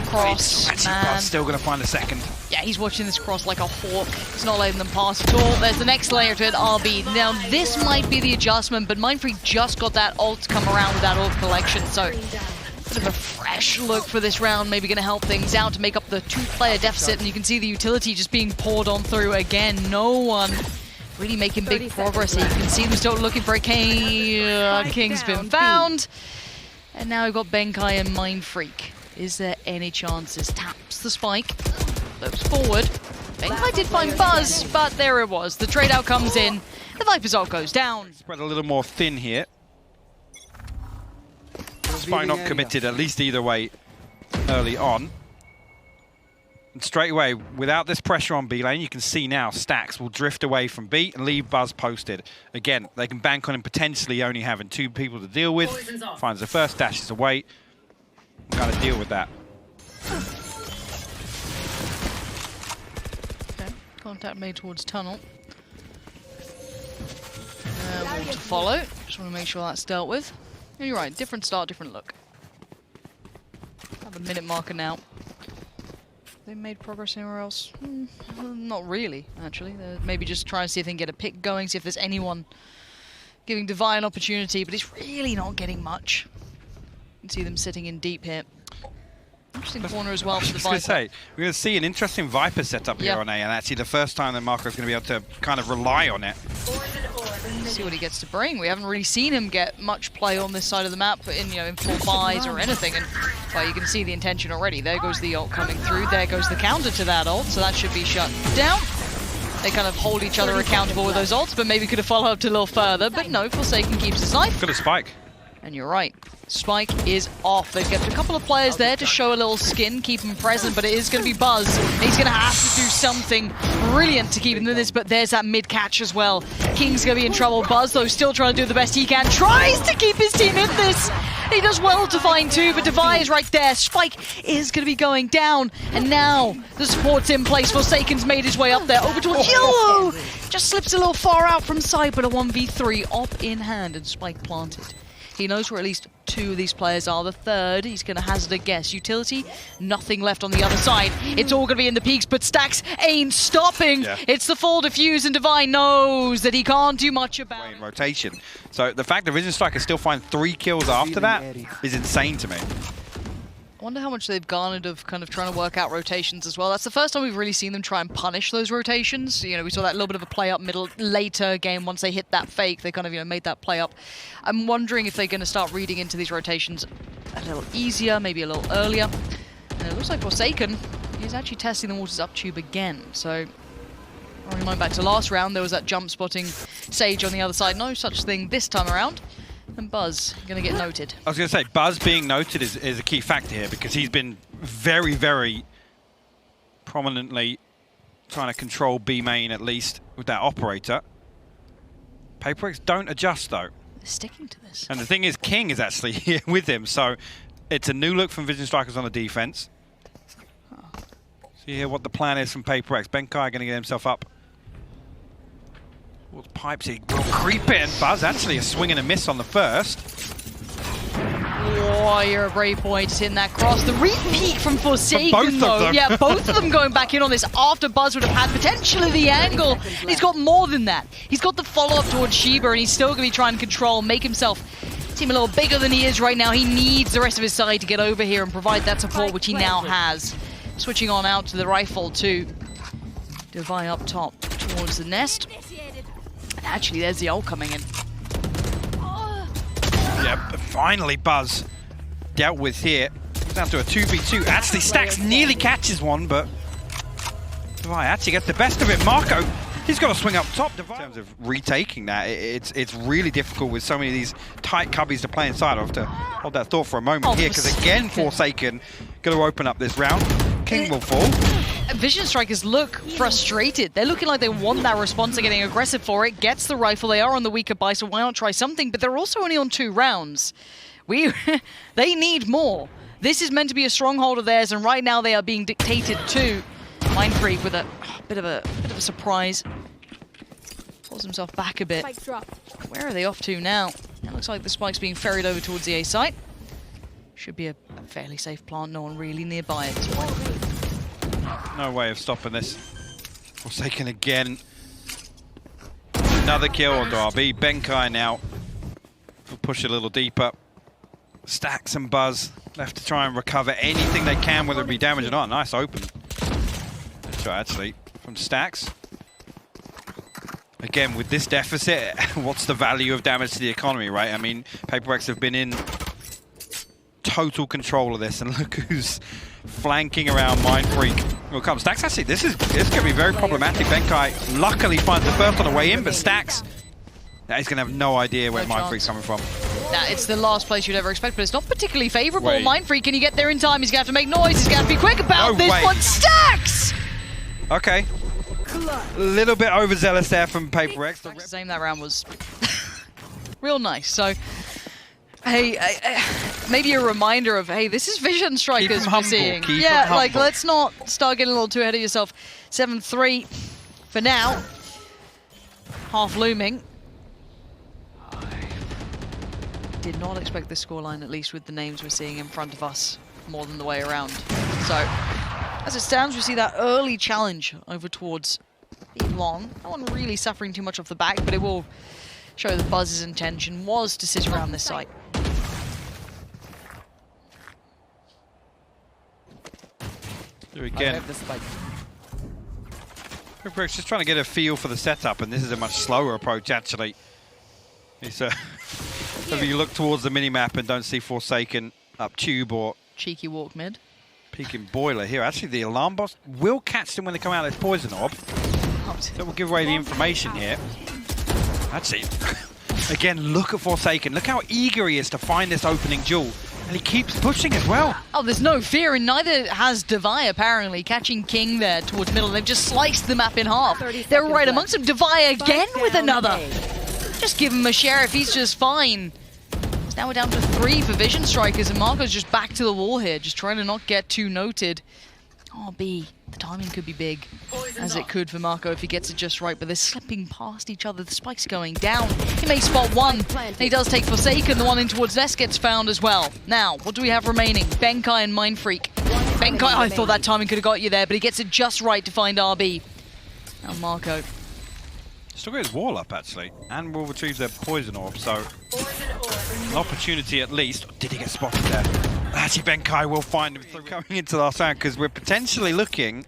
Cross, man. Still going to find a second. Yeah, he's watching this cross like a hawk. He's not letting them pass at all. There's the next layer to it, RB. Now, this might be the adjustment, but Mindfreak just got that ult come around with that ult collection, so bit of a fresh look for this round, maybe going to help things out to make up the 2-player deficit, and you can see the utility just being poured on through again. No one really making big progress here. You can see them still looking for a king. King's been found. And now we've got Benkai and Mindfreak. Is there any chances? Taps the spike. Looks forward. Benkai did find Buzz, but there it was. The trade out comes in. The Viper's ult goes down. Spread a little more thin here. Spike not committed, at least either way, early on. And straight away, without this pressure on B lane, you can see now Stacks will drift away from B and leave Buzz posted. Again, they can bank on him potentially only having 2 people to deal with. Finds the first, dashes away. Got to deal with that. Okay, contact made towards tunnel. Wall to follow. Just want to make sure that's dealt with. And you're right, different start, different look. Have a minute marker now. They made progress anywhere else? Not really, actually. They're maybe just trying to see if they can get a pick going, see if there's anyone giving Divine an opportunity, but it's really not getting much. You can see them sitting in deep here. Interesting corner as well for the Viper. We're going to see an interesting Viper setup here on A, and actually the first time that Marco's going to be able to kind of rely on it. See what he gets to bring. We haven't really seen him get much play on this side of the map in, in full buys or anything. And well, you can see the intention already. There goes the ult coming through. There goes the counter to that ult. So that should be shut down. They kind of hold each other accountable with those ults, but maybe could have followed up a little further. But no, Forsaken keeps his life. Got a spike. And you're right. Spike is off. They've kept a couple of players there to show a little skin, keep him present, but it is going to be Buzz. He's going to have to do something brilliant to keep him in this, but there's that mid-catch as well. King's going to be in trouble. Buzz, though, still trying to do the best he can. Tries to keep his team in this. He does well to find 2, but Devi is right there. Spike is going to be going down. And now the support's in place. Forsaken's made his way up there. Over towards Yellow. Just slips a little far out from sight, but a 1v3 op in hand and Spike planted. He knows where at least 2 of these players are. The third, he's going to hazard a guess. Utility, nothing left on the other side. It's all going to be in the peaks, but Stacks ain't stopping. Yeah. It's the full defuse, and Divine knows that he can't do much about it. Rotation. So the fact that Vision Strikers still find 3 kills after that is insane to me. I wonder how much they've garnered of kind of trying to work out rotations as well. That's the first time we've really seen them try and punish those rotations. We saw that little bit of a play up middle later game. Once they hit that fake, they kind of, made that play up. I'm wondering if they're going to start reading into these rotations a little easier, maybe a little earlier. And it looks like Forsaken is actually testing the waters up tube again. So, I'll remind back to last round, there was that jump spotting Sage on the other side. No such thing this time around. And Buzz going to get noted. I was going to say, Buzz being noted is a key factor here, because he's been very, very prominently trying to control B main, at least with that operator. Paper X don't adjust, though. They're sticking to this. And the thing is, King is actually here with him, so it's a new look from Vision Strikers on the defense. See here what the plan is from Paper X. Benkai going to get himself up. Towards pipes, he will creep in. Buzz actually a swing and a miss on the first. Oh, you're a brave boy to in that cross. The repeat from Forsaken, though. Yeah, both of them going back in on this after Buzz would have had potentially the angle. He's got more than that. He's got the follow-up towards Sheba, and he's still going to be trying to control, make himself seem a little bigger than he is right now. He needs the rest of his side to get over here and provide that support, which he now has. Switching on out to the rifle, too. Devi up top towards the nest. Actually, there's the ult coming in. Yeah, finally Buzz dealt with here. Down to a 2v2. Actually, Stacks nearly catches one, but Devi actually gets the best of it. Marco, he's got to swing up top. In terms of retaking that, it's really difficult with so many of these tight cubbies to play inside. I have to hold that thought for a moment here, because again, Forsaken going to open up this round. King will fall. Vision Strikers look frustrated. They're looking like they want that response. They're getting aggressive for it. Gets the rifle. They are on the weaker buy, so why not try something? But they're also only on 2 rounds. They need more. This is meant to be a stronghold of theirs, and right now they are being dictated to. Mindfreak with a bit of a surprise. Pulls himself back a bit. Where are they off to now? It looks like the spike's being ferried over towards the A site. Should be a fairly safe plant. No one really nearby at this point. No way of stopping this. Forsaken again. Another kill on Derby. Benkai now will push a little deeper. Stacks and Buzz left to try and recover anything they can, whether it be damage or not. Nice open shot actually from Stacks. Again, with this deficit, what's the value of damage to the economy, right? I mean, Paper-X have been in total control of this, and look who's flanking around Mindfreak. Will come Stacks. Actually, this is going to be very problematic. Benkai luckily finds the first on the way in, but Stacks, he's going to have no idea where Mindfreak's coming from. Nah, it's the last place you'd ever expect, but it's not particularly favourable. Mindfreak, can he get there in time? He's going to have to make noise. He's going to have to be quick about this one. Stacks! Okay. A little bit overzealous there from Paper-X. The aim that round was real nice. So, hey, maybe a reminder of, hey, this is Vision Strikers we're seeing. Yeah, like, let's not start getting a little too ahead of yourself. 7-3 for now. Half looming. Did not expect this scoreline, at least with the names we're seeing in front of us, more than the way around. So, as it stands, we see that early challenge over towards Long. No one really suffering too much off the back, but it will show that Buzz's intention was to sit around this site. There again. Paper-X just trying to get a feel for the setup, and this is a much slower approach, actually. It's if you look towards the minimap and don't see Forsaken up tube or Cheeky walk mid. Peeking Boiler here. Actually, the alarm boss will catch them when they come out of this poison orb. That will give away the information here. Actually, again, look at Forsaken. Look how eager he is to find this opening jewel. And he keeps pushing as well. Oh, there's no fear, and neither has Devi, apparently. Catching King there towards middle. They've just sliced the map in half. They're right amongst them. Devi again with another. Just give him a sheriff. He's just fine. Now we're down to 3 for Vision Strikers, and Marco's just back to the wall here, just trying to not get too noted. Oh, B, the timing could be big, as it could for Marco if he gets it just right, but they're slipping past each other. The spike's going down. He may spot one, and he does take Forsaken. The one in towards Nest gets found as well. Now, what do we have remaining? Benkai and Mindfreak. Benkai, I thought that timing could have got you there, but he gets it just right to find RB. Now Marco. Still got his wall up, actually, and will retrieve their poison orb, so an opportunity at least. Did he get spotted there? Actually, Benkai will find him through coming into the last round, because we're potentially looking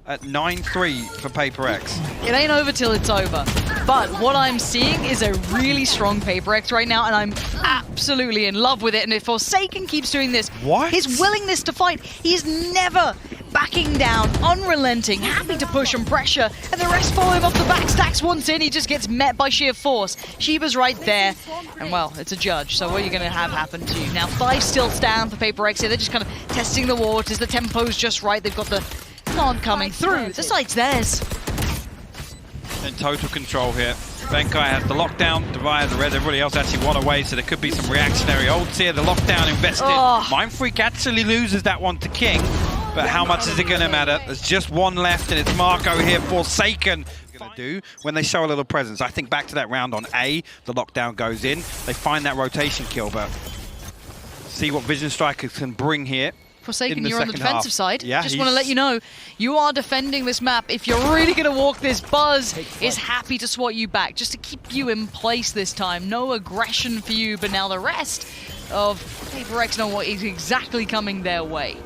at 9-3 for Paper-X. It ain't over till it's over. But what I'm seeing is a really strong Paper-X right now, and I'm absolutely in love with it. And if Forsaken keeps doing this, his willingness to fight, he's never backing down, unrelenting, happy to push and pressure, and the rest follow him off the back. Stacks once in, he just gets met by sheer force. Sheba's right there, and well, it's a judge, so what are you going to have happen to you? Now, 5 still stand for Paper-X here. They're just kind of testing the waters. The tempo's just right. They've got the plant coming through. The site's theirs. In total control here. Benkai has the lockdown, Devi has the red, everybody else actually one away, so there could be some reactionary ults here. The lockdown invested. Mindfreak actually loses that one to King, but how much is it going to matter? There's just one left, and it's Marco here, Forsaken. Going to do when they show a little presence. I think back to that round on A, the lockdown goes in. They find that rotation kill, but see what Vision Strikers can bring here. Forsaken, you're on the defensive side. Yeah, just want to let you know, you are defending this map. If you're really going to walk this, Buzz is happy to swat you back, just to keep you in place this time. No aggression for you, but now the rest of Paper-X know what is exactly coming their way.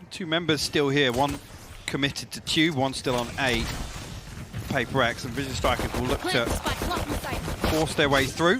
2 members still here, one committed to Tube, one still on A. Paper X, and Vision Strikers will look to force their way through.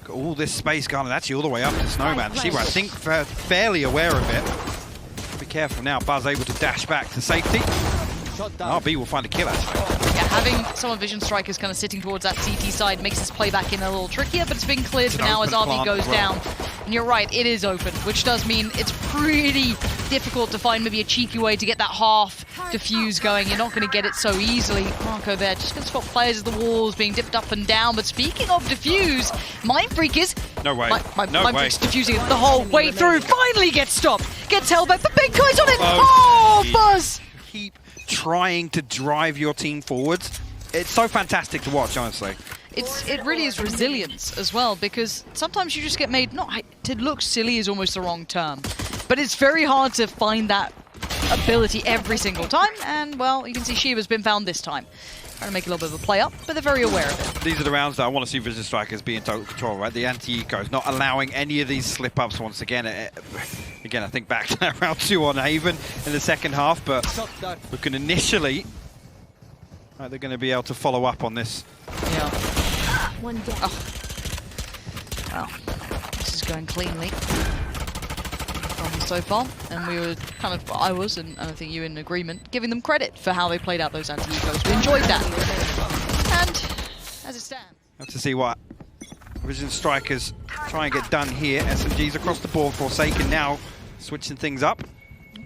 Got all this space going, and actually all the way up to Snowman. Shiba, I think, fairly aware of it. Be careful now. Buzz able to dash back to safety. RB will find a kill, actually. Yeah, having some of Vision Strikers kind of sitting towards that CT side makes this play back in a little trickier, but it's been cleared for now as RB goes down. And you're right, it is open, which does mean it's pretty difficult to find maybe a cheeky way to get that half defuse going. You're not going to get it so easily. Marco there just going to spot players as the walls being dipped up and down. But speaking of defuse, Mindfreak is... No way. Mindfreak's defusing it the whole way through. Finally gets stopped. Gets held back. The big guy's on it. Oh, Buzz! Keep trying to drive your team forwards. It's so fantastic to watch, honestly. It really is resilience as well, because sometimes you just get made, not to look silly is almost the wrong term, but it's very hard to find that ability every single time, and well, you can see Shiba's been found this time. Trying to make a little bit of a play up, but they're very aware of it. These are the rounds that I want to see Vision Strikers be in total control, right? The anti-ecos, not allowing any of these slip-ups once again. Again, I think back to that round 2 on Haven in the second half, but looking initially, they're going to be able to follow up on this. Yeah. One down. Oh. Well, this is going cleanly so far, and we were kind of, I was, and I think you in agreement, giving them credit for how they played out those anti-ecos. We enjoyed that. And as it stands, Have to see what Vision Strikers try and get done here. SMGs across the board. Forsaken now switching things up.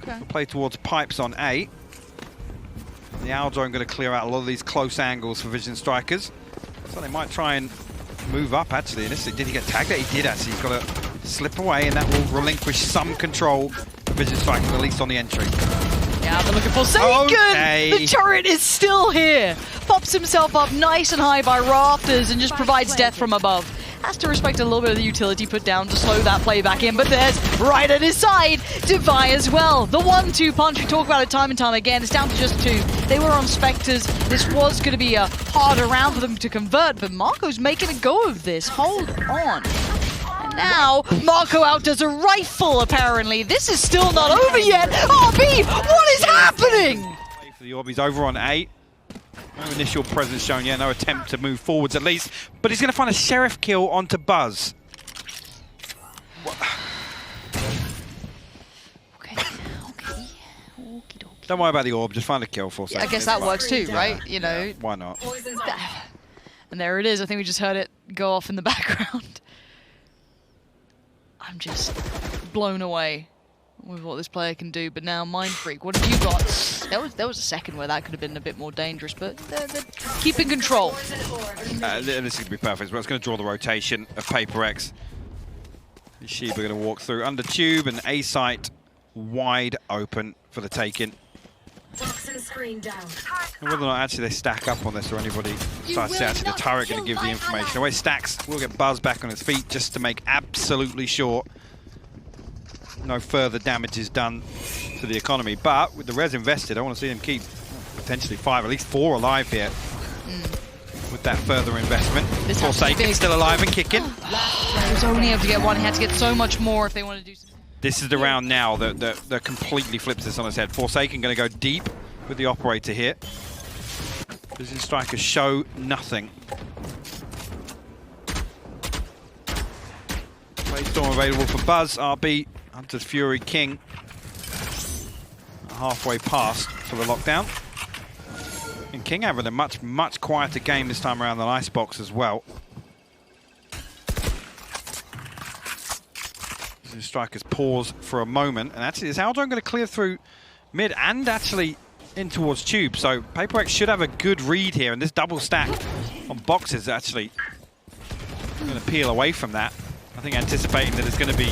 okay. Play towards pipes on A. The Owl Drone going to clear out a lot of these close angles for Vision Strikers. So they might try and move up, actually. Did he get tagged? He did, actually. He's got to slip away, and that will relinquish some control for Vision Strikers, at least on the entry. Yeah, they're looking for Forsaken! Okay. The turret is still here! Pops himself up nice and high by rafters and just provides death from above. Has to respect a little bit of the utility put down to slow that play back in, but there's, right at his side, Devi as well. The 1-2 punch, we talk about it time and time again, it's down to just 2. They were on Spectres. This was going to be a harder round for them to convert, but Marco's making a go of this. Hold on. And now, Marco outdoes a rifle, apparently. This is still not over yet. RB, what is happening? For the Orbeez over on A. No initial presence shown yet, no attempt to move forwards at least, but he's going to find a Sheriff kill onto Buzz. Okay. Don't worry about the orb, just find a kill for I guess that works too, right? You know. Yeah, why not? And there it is. I think we just heard it go off in the background. I'm just blown away with what this player can do. But now, Mindfreak, what have you got? There was a second where that could have been a bit more dangerous, but they're keeping control. This is going to be perfect. But it's going to draw the rotation of Paper X. Shiba going to walk through under tube, and A site wide open for the taking. And whether or not actually they stack up on this or anybody decides to actually the turret going to give the information away. Stacks will get Buzz back on his feet just to make absolutely sure no further damage is done to the economy. But with the res invested, I want to see them keep potentially 5, at least 4 alive here with that further investment. Forsaken still alive and kicking. He was only able to get 1. He had to get so much more if they want to do something. This is the round now that completely flips this on its head. Forsaken going to go deep with the operator here. Vision Strikers show nothing. Playstorm available for Buzz. RB, Hunter's Fury, King. Halfway past for the lockdown. And King having a much quieter game this time around than Icebox as well. Strikers pause for a moment, and actually is Aldron going to clear through mid and actually in towards tube, so Paper X should have a good read here, and this double stack on boxes is actually going to peel away from that. I think anticipating that there's going to be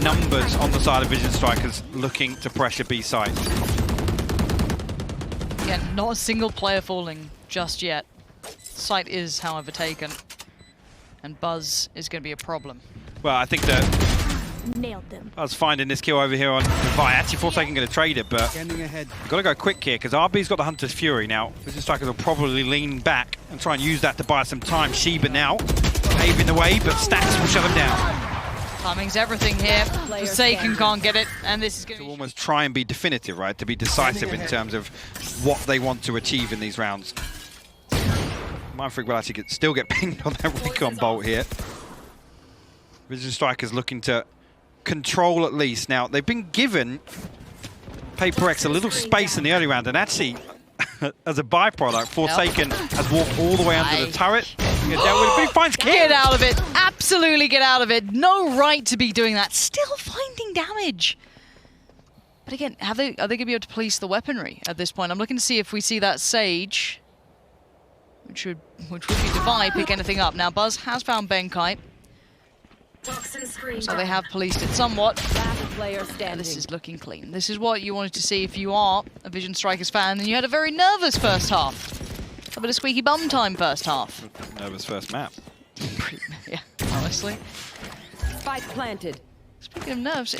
numbers on the side of Vision Strikers looking to pressure B side. Again, not a single player falling just yet. Site is, however, taken, and Buzz is going to be a problem. Well, I think that Nailed them. I was finding this kill over here on Devi. Actually, Forsaken going to trade it, but you've got to go quick here because RB's got the Hunter's Fury now. Vision Strikers will probably lean back and try and use that to buy some time. Shiba now paving the way, but Stacks will shut him down. Timing's everything here. Forsaken can't get it, and this is going To to almost try and be definitive, right? To be decisive in terms of what they want to achieve in these rounds. Mindfreak will actually still get pinged on that recon bolt here. Vision Strikers looking to control at least. Now, they've been given Paper X a little space in the early round, and actually, as a byproduct, Forsaken has walked all the way under the turret. He finds King. get out of it. Absolutely get out of it. No right to be doing that. Still finding damage. But again, are they going to be able to police the weaponry at this point? I'm looking to see if we see that Sage, which would be Divide, pick anything up. Now, Buzz has found Benkai, so they have policed it somewhat. Yeah, this is looking clean. This is what you wanted to see if you are a Vision Strikers fan, and you had a very nervous first half. A bit of squeaky bum time first half. Nervous first map. Yeah, honestly. Spike planted. Speaking of nerves,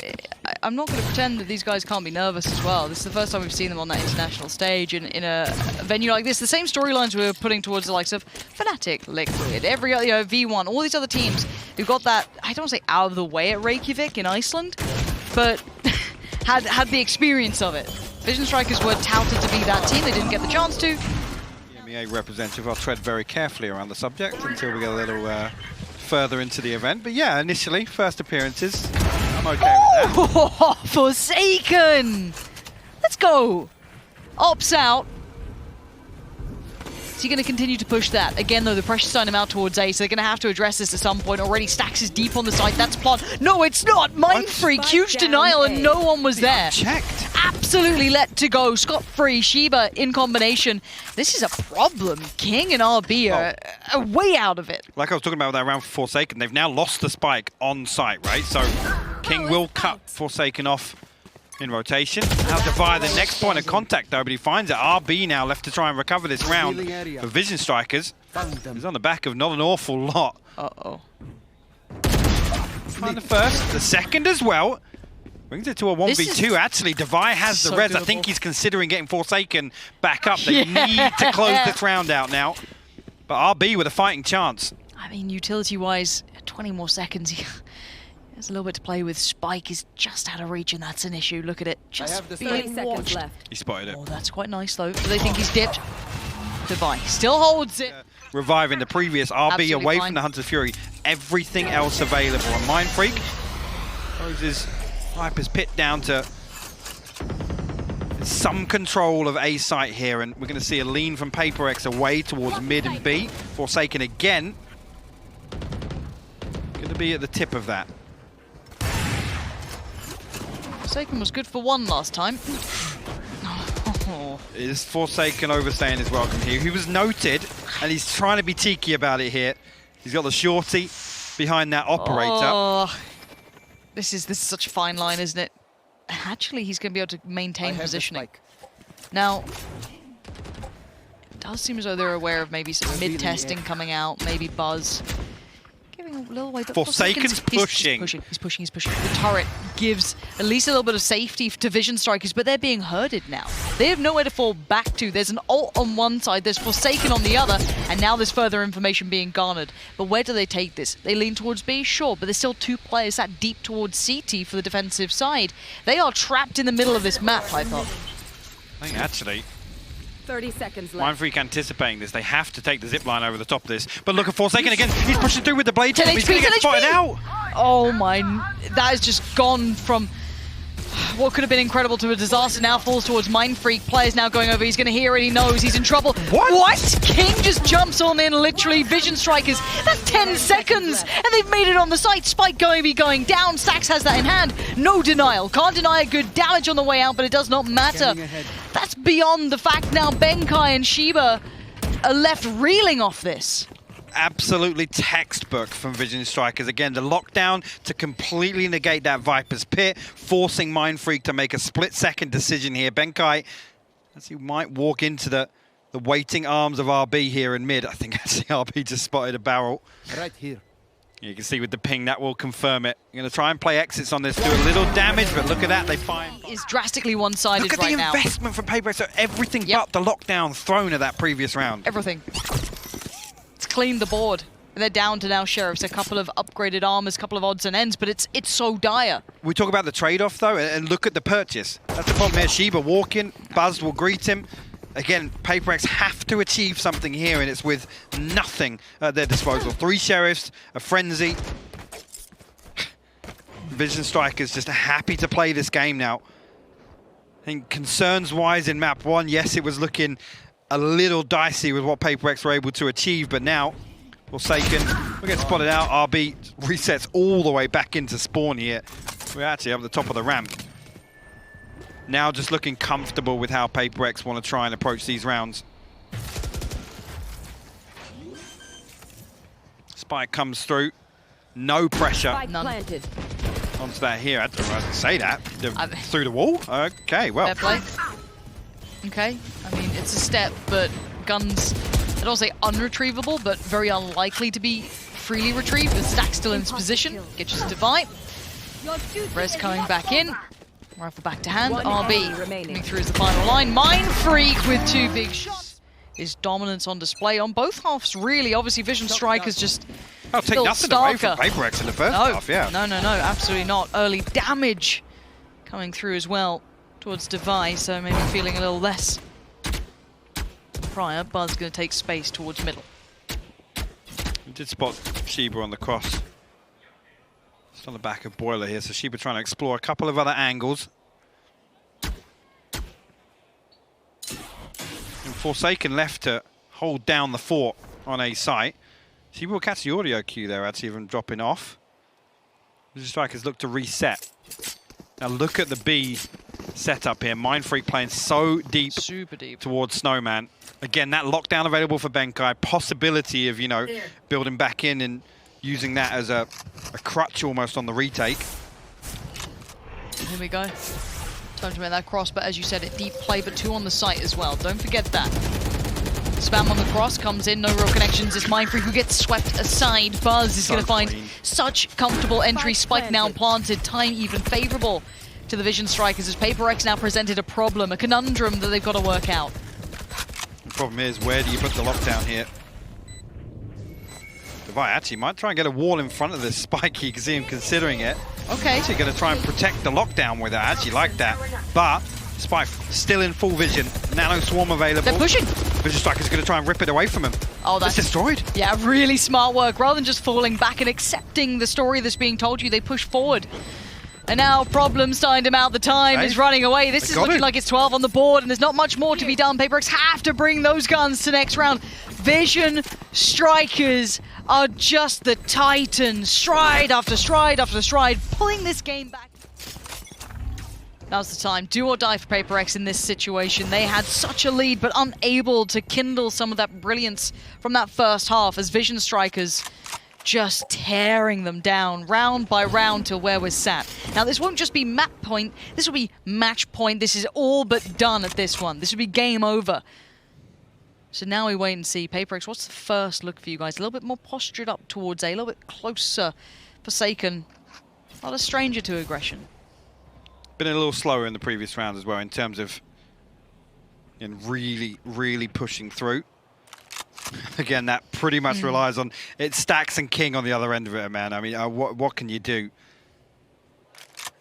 I'm not going to pretend that these guys can't be nervous as well. This is the first time we've seen them on that international stage in a venue like this. The same storylines we were putting towards the likes of Fnatic, Liquid, every other, V1, all these other teams who got that, I don't want to say out of the way at Reykjavik in Iceland, but had the experience of it. Vision Strikers were touted to be that team. They didn't get the chance to. EMEA representative, I'll tread very carefully around the subject until we get a little further into the event. But yeah, initially, first appearances, I'm okay with that. Oh, Forsaken! Let's go! Ops out. Is he going to continue to push that? Again, though, the pressure's starting him out towards A, so they're going to have to address this at some point. Already Stax is deep on the site. That's plot. No, it's not! Mindfreak, huge denial, and no one was there. Checked. Absolutely let to go. Scot-free, Sheba in combination. This is a problem. King and RB are way out of it. Like I was talking about that round for Forsaken, they've now lost the spike on site, right? So King will cut Forsaken off in rotation. Now Divide the next point of contact though, but he finds it. RB now left to try and recover this round for Vision Strikers. He's on the back of not an awful lot. Uh-oh. Find the first, the second as well. Brings it to a 1v2. Actually, Divide has the res. I think he's considering getting Forsaken back up. They need to close this round out now. But RB with a fighting chance. I mean, utility-wise, 20 more seconds. There's a little bit to play with. Spike is just out of reach, and that's an issue. Look at it. Just being watched. He spotted it. Oh, that's quite nice, though. Do they think he's dipped? Divide still holds it. Reviving the previous RB Absolutely away fine. from the Hunter's Fury. Everything else available. And Mindfreak closes Viper's Pit down to some control of A site here, and we're going to see a lean from Paper X away towards mid and B. Forsaken again. Going to be at the tip of that. Forsaken was good for one last time. Is Forsaken overstaying his welcome here? He was noted, and he's trying to be cheeky about it here. He's got the shorty behind that operator. Oh, this is such a fine line, isn't it? Actually, he's going to be able to maintain positioning. Now, it does seem as though they're aware of maybe some mid-testing coming out, maybe Buzz. Giving a little way. Forsaken's pushing. He's pushing. The turret gives at least a little bit of safety to Vision Strikers, but they're being herded now. They have nowhere to fall back to. There's an ult on one side, there's Forsaken on the other, and now there's further information being garnered. But where do they take this? They lean towards B, sure, but there's still two players that deep towards CT for the defensive side. They are trapped in the middle of this map, I thought. I think actually, 30 seconds left. Mindfreak anticipating this. They have to take the zip line over the top of this. But look at Forsaken again. He's pushing through with the blade. 10 He's going to get HP. spotted out. Oh my, that has just gone from what could have been incredible to a disaster. Now falls towards Mindfreak. Players now going over. He's going to hear it. He knows he's in trouble. What? King just jumps on in, literally. Vision Strikers. That's 10 seconds. And they've made it on the site. Spike going down. Stax has that in hand. No denial. Can't deny a good damage on the way out, but it does not matter. That's beyond the fact now Benkai and Sheba are left reeling off this. Absolutely textbook from Vision Strikers. Again, the lockdown to completely negate that Viper's Pit, forcing Mindfreak to make a split-second decision here. Benkai, as he might walk into the waiting arms of RB here in mid. I think actually RB just spotted a barrel. Right here. You can see with the ping, that will confirm it. I'm going to try and play exits on this, do a little damage, but look at that, they find... Is drastically one-sided look at right the now. investment from Paper, so everything but the lockdown thrown at that previous round. Everything. It's cleaned the board. They're down to now Sheriffs, a couple of upgraded armors, a couple of odds and ends, but it's so dire. We talk about the trade-off, though, and look at the purchase. That's the problem here. Sheba walking, Buzz will greet him. Again, PaperX have to achieve something here, and it's with nothing at their disposal. 3 Sheriffs, a Frenzy. Vision Strikers just happy to play this game now. I think concerns-wise in map 1, yes, it was looking a little dicey with what PaperX were able to achieve, but now Forsaken will get spotted out. RB resets all the way back into spawn here. We're actually up at the top of the ramp. Now just looking comfortable with how PaperX want to try and approach these rounds. Spike comes through. No pressure. Spike planted. Onto that here. I didn't say that. Through the wall? Okay, well. Fair play. Okay, I mean, it's a step, but guns, I don't say unretrievable, but very unlikely to be freely retrieved. The stack still in its position. Get your Divide. Res coming back in. Rifle back to hand. RB coming through as the final line. Mind Freak with 2 big shots. His dominance on display on both halves, really. Obviously, Vision Strikers just I'll take nothing away from PaperX in the first half, yeah. No, absolutely not. Early damage coming through as well towards Device, so maybe feeling a little less prior. Buzz going to take space towards middle. We did spot Sheba on the cross. It's on the back of Boiler here, so Sheba trying to explore a couple of other angles. And Forsaken left to hold down the fort on a site. Sheba will catch the audio cue there, actually, even dropping off. Vision Strikers look to reset. Now look at the B setup here. Mind Freak playing so deep, super deep towards Snowman. Again, that lockdown available for Benkai. Possibility of, you know, building back in and using that as a crutch almost on the retake. Here we go. Time to make that cross, but as you said, it deep play, but 2 on the site as well. Don't forget that. Spam on the cross comes in, no real connections. It's Mind Freak who gets swept aside. Buzz is going to find such comfortable entry. Spike now planted, time even favorable to the Vision Strikers as PaperX now presented a problem, a conundrum that they've got to work out. The problem is, where do you put the lockdown here? Devi actually might try and get a wall in front of this Spike. You can see him considering it. Okay. Actually going to try and protect the lockdown with it. I actually like that. But Spike still in full vision. Nano Swarm available. They're pushing. Vision Striker's going to try and rip it away from him. Oh, that's it's destroyed. Yeah, really smart work. Rather than just falling back and accepting the story that's being told you, they push forward. And now problems starting to mount. The time is running away. This is looking like it's 12 on the board, and there's not much more to be done. PaperX have to bring those guns to next round. Vision Strikers are just the titans, stride after stride after stride, pulling this game back. Now's the time. Do or die for PaperX in this situation. They had such a lead, but unable to kindle some of that brilliance from that first half as Vision Strikers just tearing them down round by round till where we're sat. Now, this won't just be map point, this will be match point. This is all but done at this one. This will be game over. So now we wait and see. PaperX, what's the first look for you guys? A little bit more postured up towards A, a little bit closer. Forsaken, not a stranger to aggression. Been a little slower in the previous round as well in terms of really pushing through. Again, that pretty much relies on it. Stacks and King on the other end of it, man. I mean, what can you do?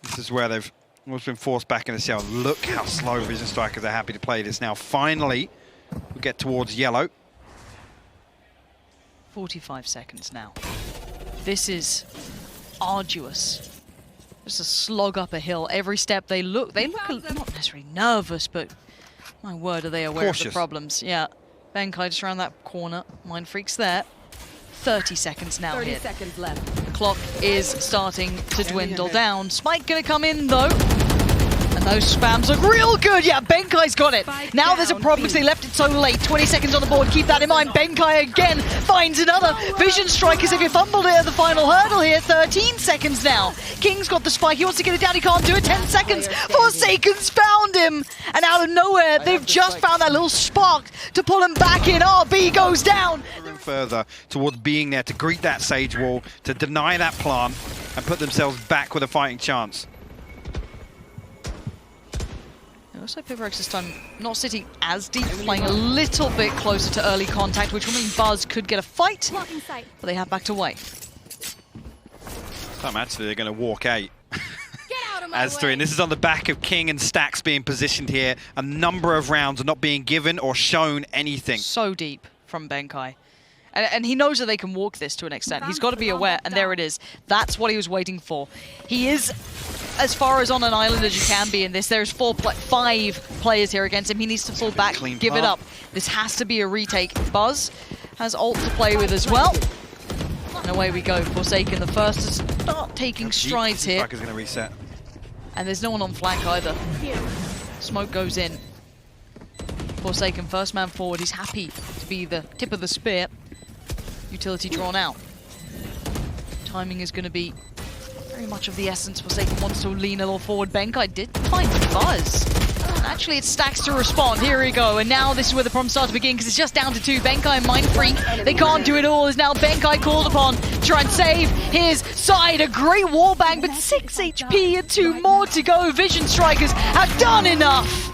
This is where they've almost been forced back in the cell. Look how slow Vision Strikers are happy to play this now. Finally, we get towards yellow. 45 seconds now. This is arduous. Just a slog up a hill. Every step they look not necessarily nervous, but my word, are they aware of the problems? Yeah. Benkai just around that corner. Mind Freak's there. 30 seconds now 30 here. seconds left. The clock is starting to dwindle down. Spike gonna come in though. And those spams look real good. Yeah, Benkai's got it. Now there's a problem because they left it so late. 20 seconds on the board. Keep that in mind. Benkai again finds another. Vision Strikers, if you fumbled it at the final hurdle here. 13 seconds now. King's got the spike. He wants to get it down. He can't do it. 10 seconds. Forsaken's found him. And out of nowhere, they've just found that little spark to pull him back in. RB goes down. Further towards being there to greet that Sage Wall, to deny that plant, and put themselves back with a fighting chance. looks like Pivorex this time not sitting as deep, playing a little bit closer to early contact, which will mean Buzz could get a fight, Blocking sight. but they have backed away. Actually, they're going to walk 8. Get out of my As 3, and this is on the back of King and Stax being positioned here. A number of rounds are not being given or shown anything. So deep from Benkai. And he knows that they can walk this to an extent. He's got to be aware, and there it is. That's what he was waiting for. He is as far as on an island as you can be in this. There's 5 players here against him. He needs to fall back, give it up. This has to be a retake. Buzz has ult to play with as well. And away we go. Forsaken, the first to start taking strides here. Striker's going to reset. And there's no one on flank either. Smoke goes in. Forsaken, first man forward. He's happy to be the tip of the spear. Utility drawn out. Timing is going to be very much of the essence. Forsaken wants to lean a little forward. Benkai did find Buzz. And actually, it's Stax to respond. Here we go. And now this is where the problems start to begin because it's just down to 2. Benkai and Mind Freak. They can't do it all. Is now Benkai called upon to try and save his side. A great wallbang, but 6 HP and 2 more to go. Vision Strikers have done enough.